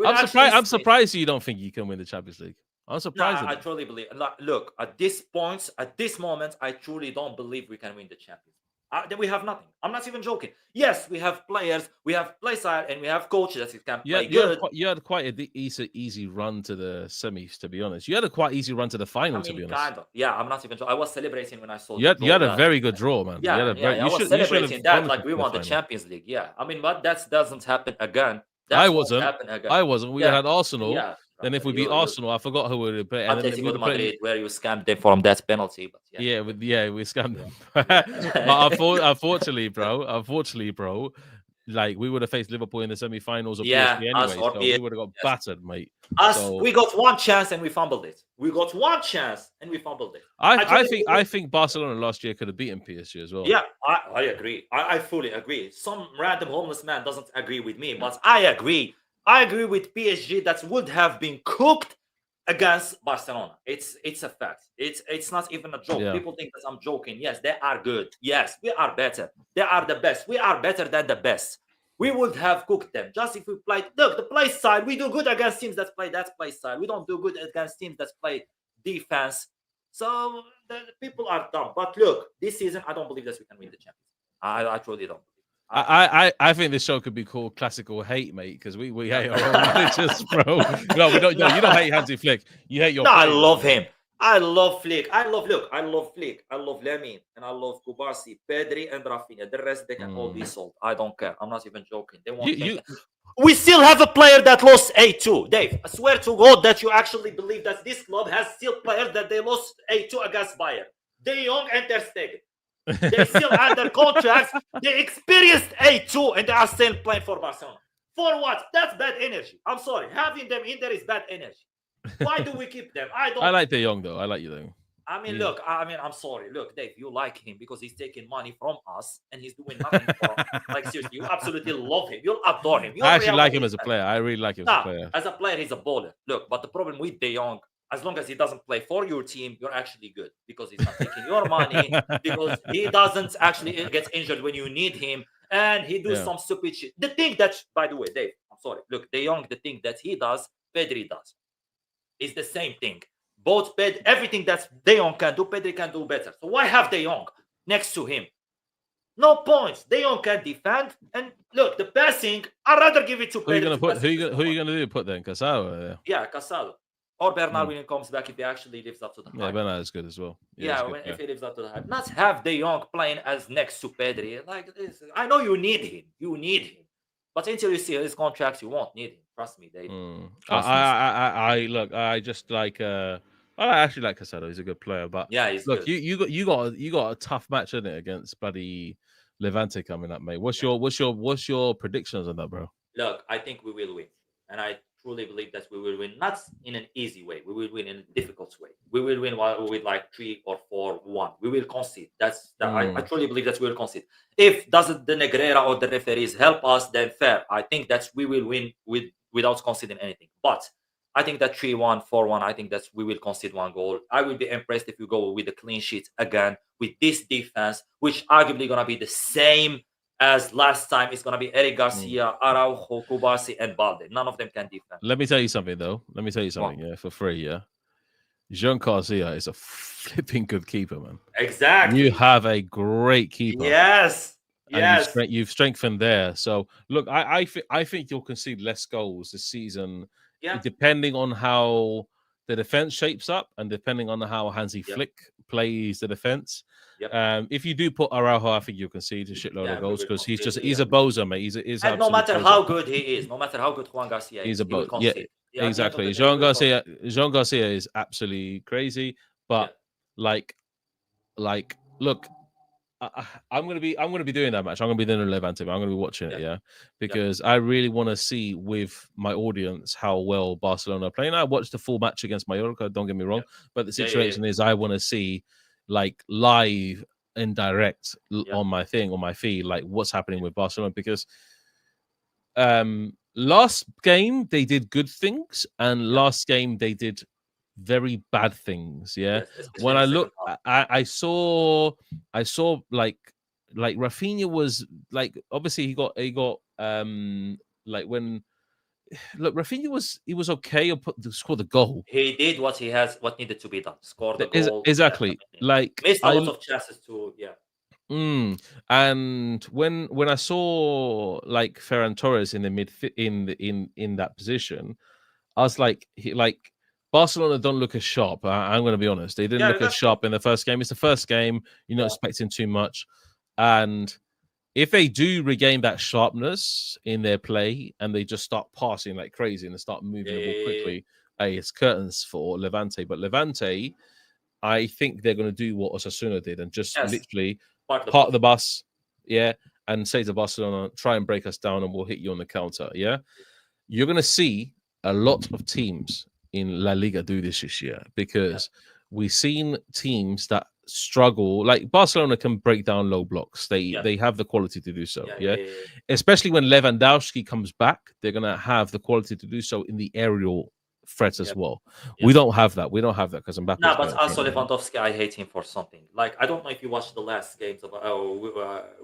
I'm surprised you don't think you can win the Champions League. I'm surprised. I truly believe. Look, at this moment, I truly don't believe we can win the Champions League. We have nothing. I'm not even joking. Yes, we have players, we have play style, and we have coaches that can play good. You had quite an easy run to the semis, to be honest. You had a quite easy run to the final, to be honest. Kind of. Yeah, I'm not even joking. I was celebrating when I saw. You had a very good draw, man. Yeah, I was celebrating that like we won the Champions League. Yeah, I mean, but that doesn't happen again. I wasn't. We had Arsenal. Yeah. Then if we beat Arsenal, I forgot who we would play. Atletico Madrid, where you scammed them from that penalty. But we scammed them. But unfortunately, bro, like we would have faced Liverpool in the semi-finals of PSG anyway, so we would have got battered, mate. We got one chance and we fumbled it. I think Barcelona last year could have beaten PSG as well. Yeah, I agree. I fully agree. Some random homeless man doesn't agree with me, but I agree. I agree with PSG that would have been cooked against Barcelona. It's a fact. It's not even a joke. People think that I'm joking. Yes, they are good. Yes, we are better. They are the best. We are better than the best. We would have cooked them just if we played. Look, the play style. We do good against teams that play that play style. We don't do good against teams that play defense. So the people are dumb. But look, this season I don't believe that we can win the Champions. I truly don't. I think this show could be called Clásico Hate, mate, because we hate our own managers, bro. No, we don't. No, you don't hate Hansi Flick. You hate your. No, I love him. I love Flick. I love Flick. I love Lamine, and I love Kubarsi, Pedri, and Rafinha. The rest they can all be sold. I don't care. I'm not even joking. They won't. We still have a player that lost 8-2. Dave, I swear to God that you actually believe that this club has still players that they lost 8-2 against Bayern. De Jong and Ter Stegen. They're still under contracts. They experienced 8-2 and they are still playing for Barcelona. For what? That's bad energy. I'm sorry. Having them in there is bad energy. Why do we keep them? I like De Jong though. I like you though. I mean, Yeah. look, I'm sorry. Look, Dave, you like him because he's taking money from us and he's doing nothing for us. Like, seriously, you absolutely love him. You'll adore him. You're I a actually Real like him Madrid as a fan. player. I really like him as a Nah, player. as a player, he's a baller. Look, but the problem with De Jong, as long as he doesn't play for your team, you're actually good because he's not taking your money, because he doesn't actually gets injured when you need him, and he do Yeah. some stupid shit. The thing that, by the way, Dave, I'm sorry. Look, De Jong, the thing that he does, Pedri does. It's the same thing. Both everything that De Jong can do, Pedri can do better. So why have De Jong next to him? No points. De Jong can defend. And look, the passing, I'd rather give it to Who are you Pedri gonna to put? pass Who it you to gonna who are someone. you gonna do? Put then Casado there. Yeah, Casado. Or Bernard Mm. when he comes back, if he actually lives up to the Yeah, hype. Bernard is good as well. Yeah, he's a good if player. he lives up to the hype. Not have De Jong playing as next to Pedri. Like this. I know you need him. You need him. But until you see his contracts, you won't need him. Trust me, Dave. Trust me. I look. I just like. I actually like Casado. He's a good player. But Yeah, he's look, good. you got a tough match, isn't it, against bloody Levante coming up, mate? What's your predictions on that, bro? Look, I think we will win. And I truly believe that we will win, not in an easy way. We will win in a difficult way. We will win with like 3 or 4-1. We will concede. I truly believe that we will concede. If doesn't the Negreira or the referees help us, then fair. I think that we will win without conceding anything. But I think that 3-1, 4-1, I think that we will concede 1 goal. I will be impressed if we go with a clean sheet again with this defense, which arguably gonna be the same as last time. It's gonna be Eric Garcia, Araujo, Kubasi, and Balde. None of them can defend. Let me tell you something, though. Let me tell you something. Yeah, for free. Yeah, Jean Garcia is a flipping good keeper, man. Exactly. You have a great keeper. Yes. And Yes. you've strengthened there. So look, I think you'll concede less goals this season, Yeah. depending on how the defense shapes up and depending on how Hansi Yep. Flick plays the defense. Yep. If you do put Araujo, I think you'll concede a shitload Yeah, of we goals will because he's concede, he's yeah. a bozo, mate. He's And no absolute matter bozo. how good he is, no matter how good Juan Garcia He's is, a he will bozo. Yeah, concede. exactly. At the end of the day, Jean Garcia is absolutely crazy. But like, look, I'm gonna be doing that match. I'm gonna be doing Levante. I'm gonna be watching it, yeah, because I really want to see with my audience how well Barcelona are playing. I watched the full match against Mallorca. Don't get me wrong, but the situation is I want to see like live and direct on my feed, like what's happening with Barcelona because last game they did good things and last game they did very bad things. Yeah. Yes, When I look, I saw like Rafinha was like obviously he got like when look Rafinha was okay or score the goal. he did what needed to be done. Score the goal. Exactly. Like Missed a lot of chances too. And when I saw like Ferran Torres in the in that position, I was like Barcelona don't look as sharp. I'm going to be honest; they didn't look as sharp in the first game. It's the first game; you're not expecting too much. And if they do regain that sharpness in their play and they just start passing like crazy and start moving the ball quickly, hey, it's curtains for Levante. But Levante, I think they're going to do what Osasuna did and just literally park the bus, and say to Barcelona, try and break us down and we'll hit you on the counter. Yeah, you're going to see a lot of teams in La Liga do this year because we've seen teams that struggle. Like Barcelona can break down low blocks. They have the quality to do so. Especially when Lewandowski comes back, they're going to have the quality to do so in the aerial threats as well. We don't have that. We don't have that because Mbappe. No, but also Lewandowski, I hate him for something. Like I don't know if you watched the last games of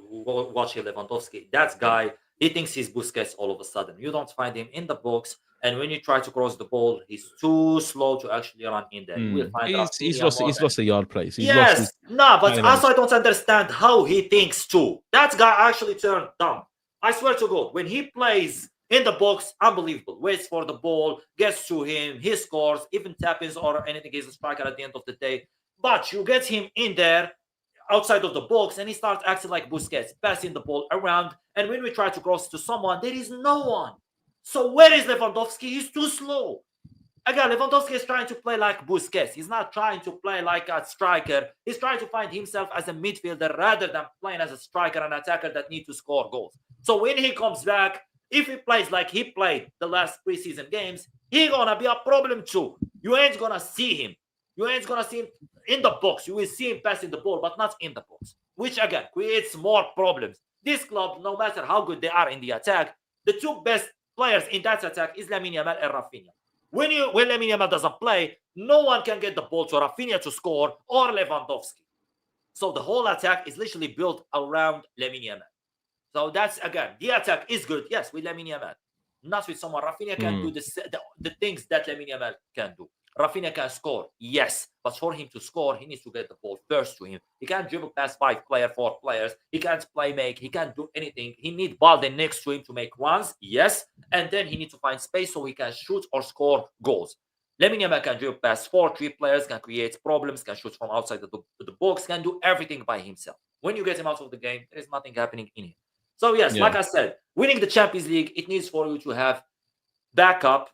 watching Lewandowski. That guy, he thinks he's Busquets all of a sudden. You don't find him in the box, and when you try to cross the ball, he's too slow to actually run in there. You will find he's lost a yard place. But also I don't understand how he thinks too. That guy actually turned dumb. I swear to God, when he plays in the box, unbelievable. Waits for the ball, gets to him, he scores, even tap-ins or anything. He's a striker at the end of the day. But you get him in there, outside of the box, and he starts acting like Busquets, passing the ball around. And when we try to cross to someone, there is no one. So where is Lewandowski? He's too slow. Again, Lewandowski is trying to play like Busquets. He's not trying to play like a striker. He's trying to find himself as a midfielder rather than playing as a striker and attacker that needs to score goals. So when he comes back, if he plays like he played the last preseason games, he's gonna be a problem too. You ain't gonna see him. You ain't gonna see him in the box. You will see him passing the ball, but not in the box, which again creates more problems. This club, no matter how good they are in the attack, the two best players in that attack is Lamine Yamal and Rafinha. When Lamine Yamal doesn't play, no one can get the ball to Rafinha to score or Lewandowski. So the whole attack is literally built around Lamine Yamal. So that's, again, the attack is good, yes, with Lamine Yamal. Not with someone. Rafinha can do the things that Lamine Yamal can do. Rafinha can score, yes, but for him to score, he needs to get the ball first to him. He can't dribble past 4 players. He can't play make. He can't do anything. He needs Balde next to him to make runs, yes, and then he needs to find space so he can shoot or score goals. Lamine Yamal can dribble past 3 players, can create problems, can shoot from outside the box, can do everything by himself. When you get him out of the game, there is nothing happening in him. So yes, like I said, winning the Champions League, it needs for you to have backup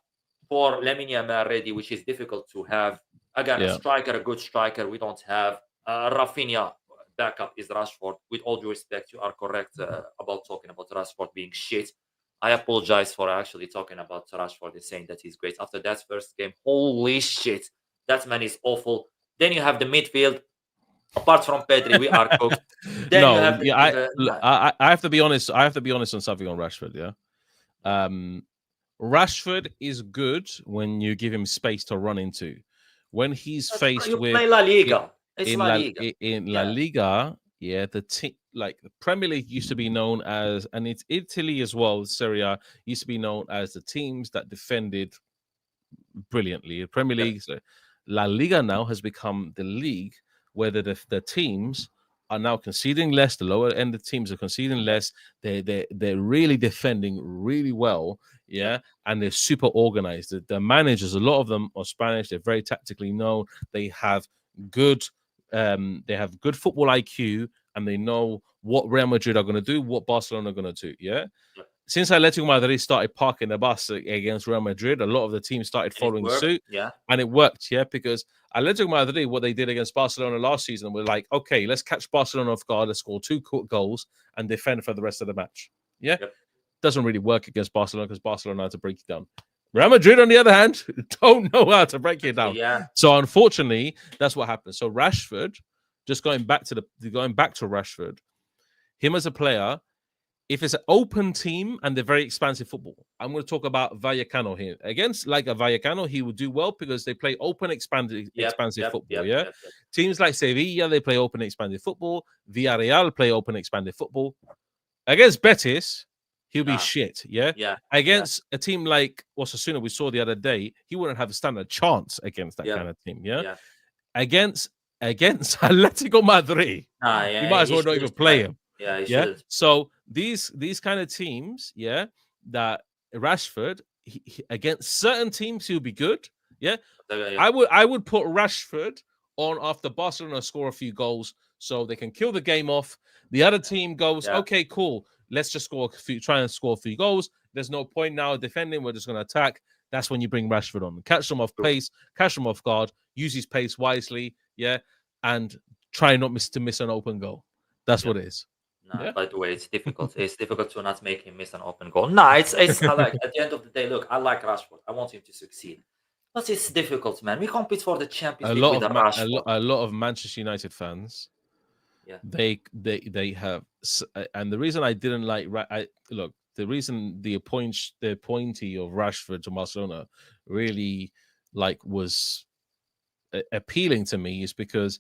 for Lamine Yamal ready, which is difficult to have. Again, a striker, a good striker, we don't have. Rafinha backup is Rashford. With all due respect, you are correct about talking about Rashford being shit. I apologize for actually talking about Rashford and saying that he's great. After that first game, holy shit, that man is awful. Then you have the midfield. Apart from Pedri, we are cooked. Then you have I have to be honest. I have to be honest on something on Rashford. Yeah, Rashford is good when you give him space to run into. When he's faced with play La Liga, it's La Liga. La Liga, yeah, the team like the Premier League used to be known as, and it's Italy as well. Serie A used to be known as the teams that defended brilliantly. The Premier League, La Liga now has become the league where the teams are now conceding less. The lower end of teams are conceding less. They're really defending really well, and they're super organized. The managers, a lot of them are Spanish. They're very tactically known. They have good football IQ, and they know what Real Madrid are going to do, what Barcelona are going to do. Yeah. Since Atletico Madrid started parking the bus against Real Madrid, a lot of the teams started following suit. Yeah. And it worked, because Atletico Madrid, what they did against Barcelona last season, were like, okay, let's catch Barcelona off guard, let's score 2 goals and defend for the rest of the match. Yeah? Yep. Doesn't really work against Barcelona because Barcelona had to break it down. Real Madrid, on the other hand, don't know how to break it down. Yeah. So unfortunately, that's what happened. So Rashford, just going back to Rashford, him as a player, if it's an open team and they're very expansive football, I'm going to talk about Vallecano here. Against like a Vallecano, he would do well because they play open, expansive football. Teams like Sevilla, they play open, expanded football. Villarreal play open, expanded football. Against Betis, he'll be shit. Against a team like Osasuna, we saw the other day, he wouldn't have a standard chance against that kind of team. Against Atletico Madrid, you might as well not even play him. So these kind of teams, that Rashford he, against certain teams he'll be good. I would put Rashford on after Barcelona score a few goals so they can kill the game off. The other team goes, okay, cool. Let's just try and score a few goals. There's no point now defending. We're just going to attack. That's when you bring Rashford on, catch them off pace, catch them off guard, use his pace wisely, and try not to miss an open goal. That's what it is. No, by the way, it's difficult. It's difficult to not make him miss an open goal. No, it's I like at the end of the day. Look, I like Rashford. I want him to succeed, but it's difficult, man. We compete for the Champions League with Rashford. A lot of Manchester United fans, they have, and the reason I didn't like, the reason the appointee of Rashford to Barcelona really was appealing to me is because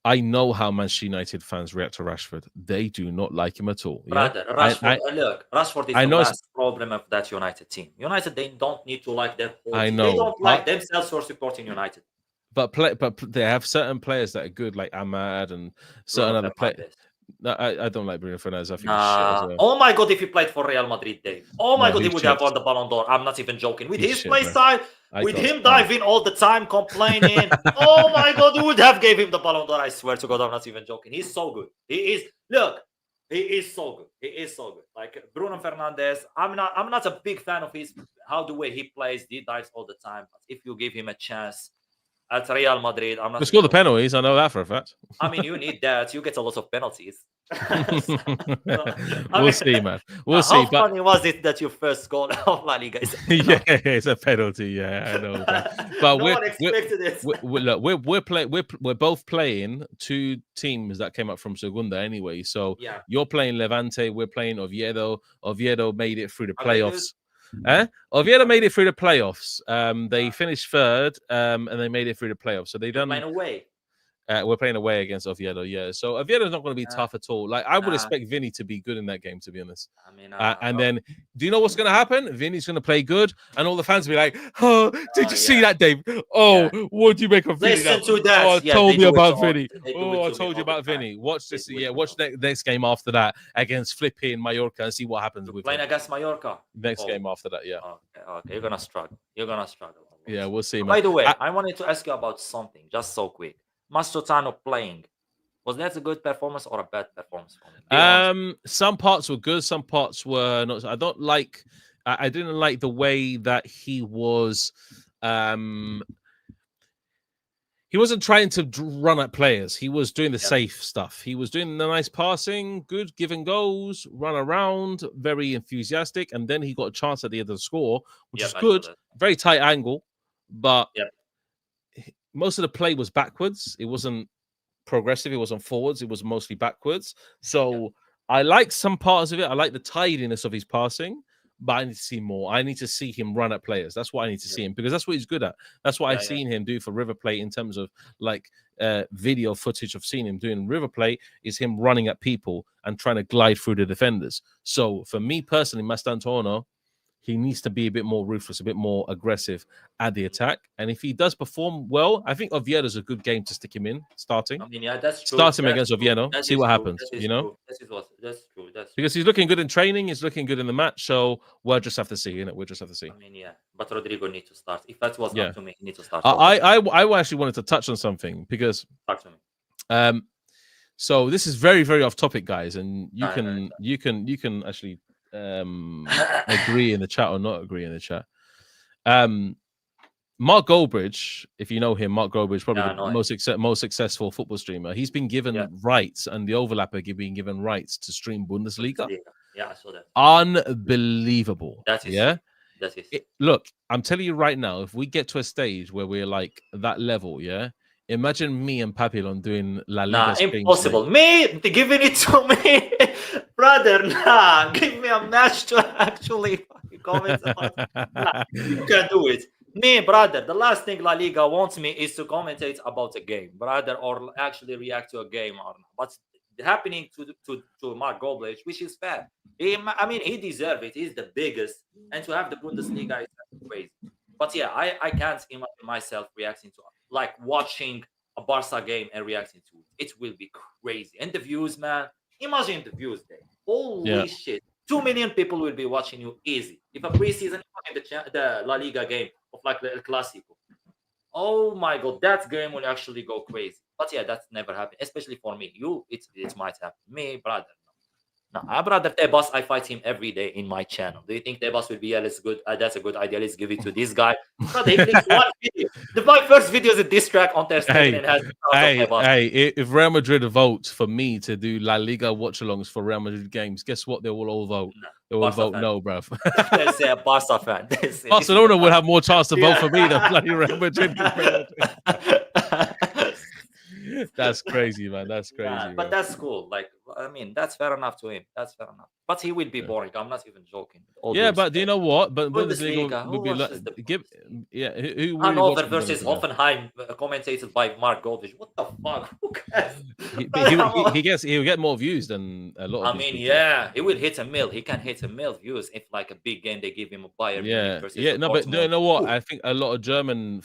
I know how Manchester United fans react to Rashford. They do not like him at all. Brother, Rashford, Rashford is the last problem of that United team. United, they don't need to like their whole team. They don't like themselves for supporting United. But they have certain players that are good, like Ahmad and certain other players. No, I don't like Bruno Fernandes. I think he's shit as well. Oh my God, if he played for Real Madrid, Dave. Oh my God, he would have won the Ballon d'Or. I'm not even joking. With his play style, with him diving all the time, complaining. Oh my God, you would have gave him the Ballon d'Or. I swear to God, I'm not even joking. He's so good. He is so good. He is so good. Like Bruno Fernandes, I'm not a big fan of the way he plays. He dives all the time. But if you give him a chance, at Real Madrid. I'm not. They score the penalties. I know that for a fact. I mean, you need that. You get a lot of penalties. We'll see, man. We'll how see. But funny was it that your first goal of La Liga is a yeah, penalty? it's a penalty. Yeah, I know. But No we're one expected it. look, we're both playing two teams that came up from Segunda anyway. So Yeah. you're playing Levante, we're playing Oviedo. Oviedo made it through the Okay, playoffs. Oviedo made it through the playoffs. They finished third, and they made it through the playoffs. So they You're done. playing away. We're playing away against Oviedo, yeah. So Oviedo's not going to be tough at all. Like I would expect Vinny to be good in that game, to be honest. I mean, and then, do you know what's going to happen? Vinny's going to play good, and all the fans will be like, "Oh, did you see that, Dave? Oh, what do you make of Vinny? Listen to that. Oh, I Yeah, told they me do it about all- Vinny. they do Oh, it I to me told you all the about time. Vinny. Watch They this. do it Yeah, to watch me. next game after that against Flipping Mallorca and see what happens with Playing him. against Mallorca. Next game after that, yeah. Okay, you're gonna struggle. You're gonna struggle. Yeah, we'll see, man. By the way, I wanted to ask you about something, just so quick. Mastrotano playing. Was that a good performance or a bad performance for me? Be honest. Some parts were good, some parts were not. I don't like. I didn't like the way that he was. He wasn't trying to run at players. He was doing the safe stuff. He was doing the nice passing, good giving goals, run around, very enthusiastic, and then he got a chance at the end of the score, which is good. Very tight angle, but most of the play was backwards. It wasn't progressive, it wasn't forwards, it was mostly backwards. So I like some parts of it. I like the tidiness of his passing, but I need to see more. I need to see him run at players. That's what I need to see him, because that's what he's good at. That's what I've seen him do for River Plate in terms of like video footage of seeing him doing River Plate is him running at people and trying to glide through the defenders. So for me personally, Mastantuono, he needs to be a bit more ruthless, a bit more aggressive at the attack. And if he does perform well, I think Oviedo's a good game to stick him in, starting. I mean, yeah, that's true. Start him against Oviedo, see what happens, you know? That's true. Because he's looking good in training, he's looking good in the match, so we'll just have to see, innit? We'll just have to see. I mean, yeah, but Rodrigo needs to start. If that was up to me, he needs to start. I actually wanted to touch on something, because talk to me. So this is very, very off topic, guys, and you can actually agree in the chat or not agree in the chat. Mark Goldbridge, if you know him, Mark Goldbridge, probably the most successful football streamer. He's been given rights, and the overlapper being given rights to stream Bundesliga. Yeah, I saw that. Unbelievable. That is. Yeah. That is. Look, I'm telling you right now, if we get to a stage where we're like that level, imagine me and Papillon doing La Liga. Impossible. Me giving it to me, brother. Nah, give me a match to actually comment about. Nah, you can do it. Me, brother. The last thing La Liga wants me is to commentate about a game, brother, or actually react to a game or not. What's happening to Mark Goldbridge, which is fair. He deserves it. He's the biggest, and to have the Bundesliga is crazy. But yeah, I can't imagine myself reacting to like watching a Barca game and reacting to it. It will be crazy. And the views, man. Imagine the views there. Holy shit. 2 million people will be watching you easy. If a preseason, the La Liga game of like the Clásico. Oh my God, that game will actually go crazy. But yeah, that's never happened, especially for me. It might happen. Me, brother. No, brother Tebas, I fight him every day in my channel. Do you think Tebas will be let's good? That's a good idea. Let's give it to this guy. Brother, he clicks one video. My first video is a diss track on their and has if Real Madrid vote for me to do La Liga watch-alongs for Real Madrid games, guess what? They will all vote. They will vote no, bruv. They say a Barca fan. Barcelona would have more chance to vote for me than bloody Real Madrid. That's crazy, man. That's crazy. Yeah, but that's cool. Like, I mean, that's fair enough to him. That's fair enough. But he will be boring. I'm not even joking. But do you know what? But Bundesliga would be like, who Hannover versus Hoffenheim, commentated by Mark Goldbridge. What the fuck? Who cares? He'll get more views than a lot. I mean, yeah, he will hit a mill. He can hit a mill views if like a big game they give him a Bayern. But you know what? I think a lot of German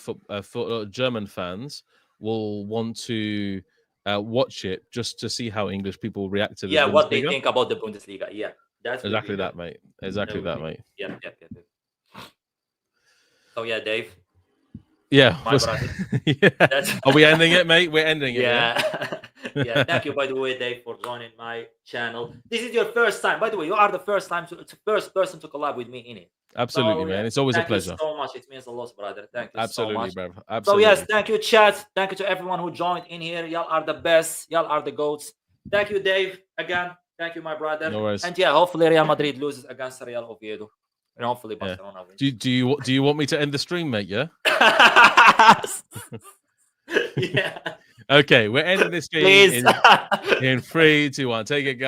German fans will want to watch it just to see how English people react to the Bundesliga. What they think about the Bundesliga. Yeah, that's exactly that, mate. Exactly that, mate. Yeah. So yeah, Dave. Yeah. Yeah. Are we ending it, mate? We're ending it. Yeah. Yeah. Thank you, by the way, Dave, for joining my channel. This is your first time. By the way, you are the first person to collab with me in it. Absolutely, So, man. It's always a thank you pleasure. so much. It means a lot, brother. Thank you Absolutely, so bro. much. So Absolutely. yes, thank you, chat. Thank you to everyone who joined in here. Y'all are the best. Y'all are the goats. Thank you, Dave. Again, thank you, my brother. No worries. And yeah, hopefully Real Madrid loses against Real Oviedo, and hopefully Yeah. Barcelona wins. Do you want me to end the stream, mate? Yeah. Yeah. Okay, we're ending this game Please. in 3, 2, 1. Take it, guys.